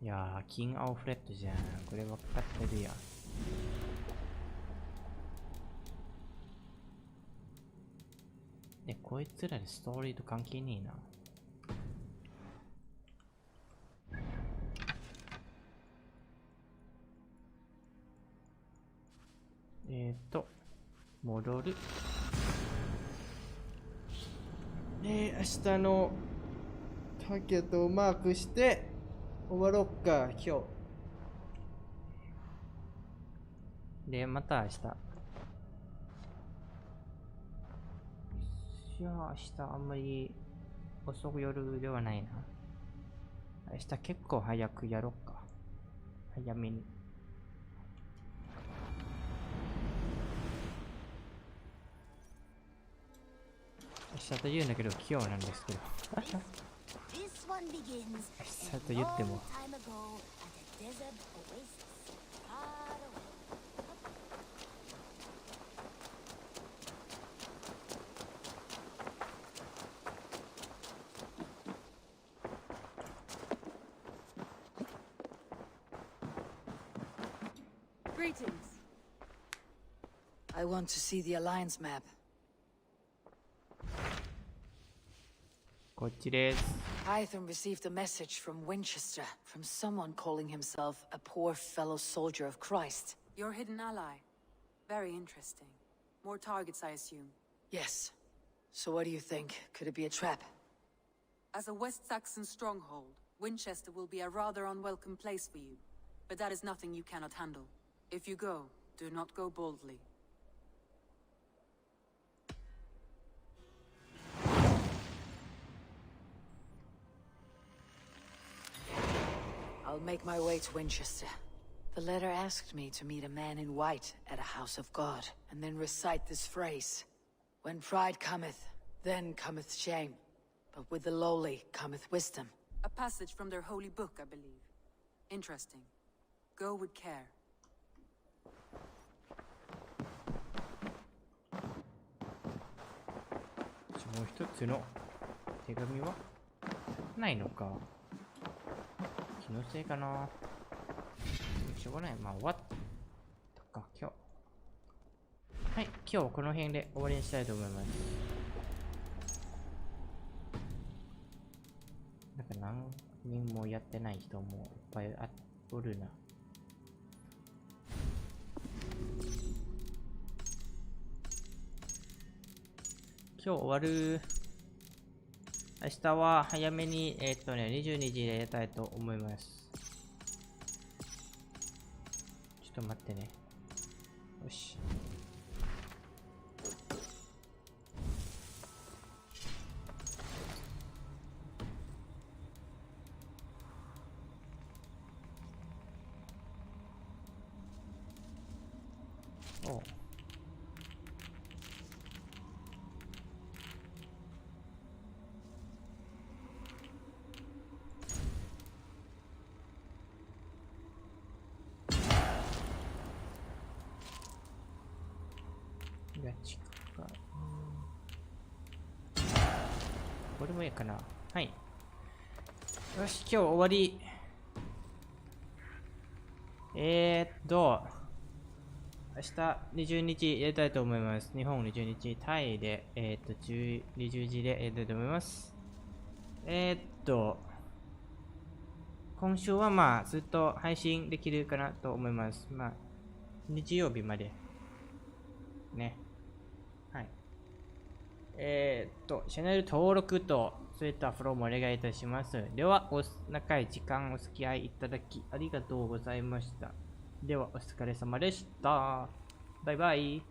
いやー、キングアルフレッドじゃん。これ分かってるやん。こいつらでストーリーと関係ねえな。戻る。明日のターゲットをマークして終わろっか、今日。で、また明日。いや、明日あんまり遅く夜ではないな。明日結構早くやろうか。早めに。明日と言うんだけど、今日なんですけど。明日と言っても。Greetings. I want to see the Alliance map. こっちです。Hytham received a message from Winchester, from someone calling himself a poor fellow soldier of Christ. Your hidden ally. Very interesting. More targets, I assume. Yes. So what do you think? Could it be a trap? As a West Saxon stronghold, Winchester will be a rather unwelcome place for you. But that is nothing you cannot handle. If you go, do not go boldly. I'll make my way to Winchester. The letter asked me to meet a man in white at a house of God, and then recite this phrase. When pride cometh, then cometh shame. But with the lowly cometh wisdom. A passage from their holy book, I believe. Interesting. Go with care. もう一つの手紙はないのか。気のせいかな。しょうがない。まあ終わったか、今日。はい、今日はこの辺で終わりにしたいと思います。なんか何人もやってない人もいっぱいおるな。今日終わる。明日は早めに、22時でやりたいと思います。ちょっと待ってね。よし。おう。これもいいかな。はい。よし、今日終わり。明日20日やりたいと思います。日本20日、タイで、20時でやりたいと思います。今週はまあ、ずっと配信できるかなと思います。まあ、日曜日まで。ね。はい。チャンネル登録と、そういったフォローもお願いいたします。では、長い時間お付き合いいただきありがとうございました。では、お疲れ様でした。バイバイ。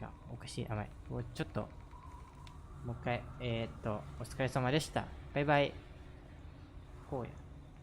なんか、おかしい。甘い。ちょっと、もう一回、お疲れ様でした。バイバイ。こうや。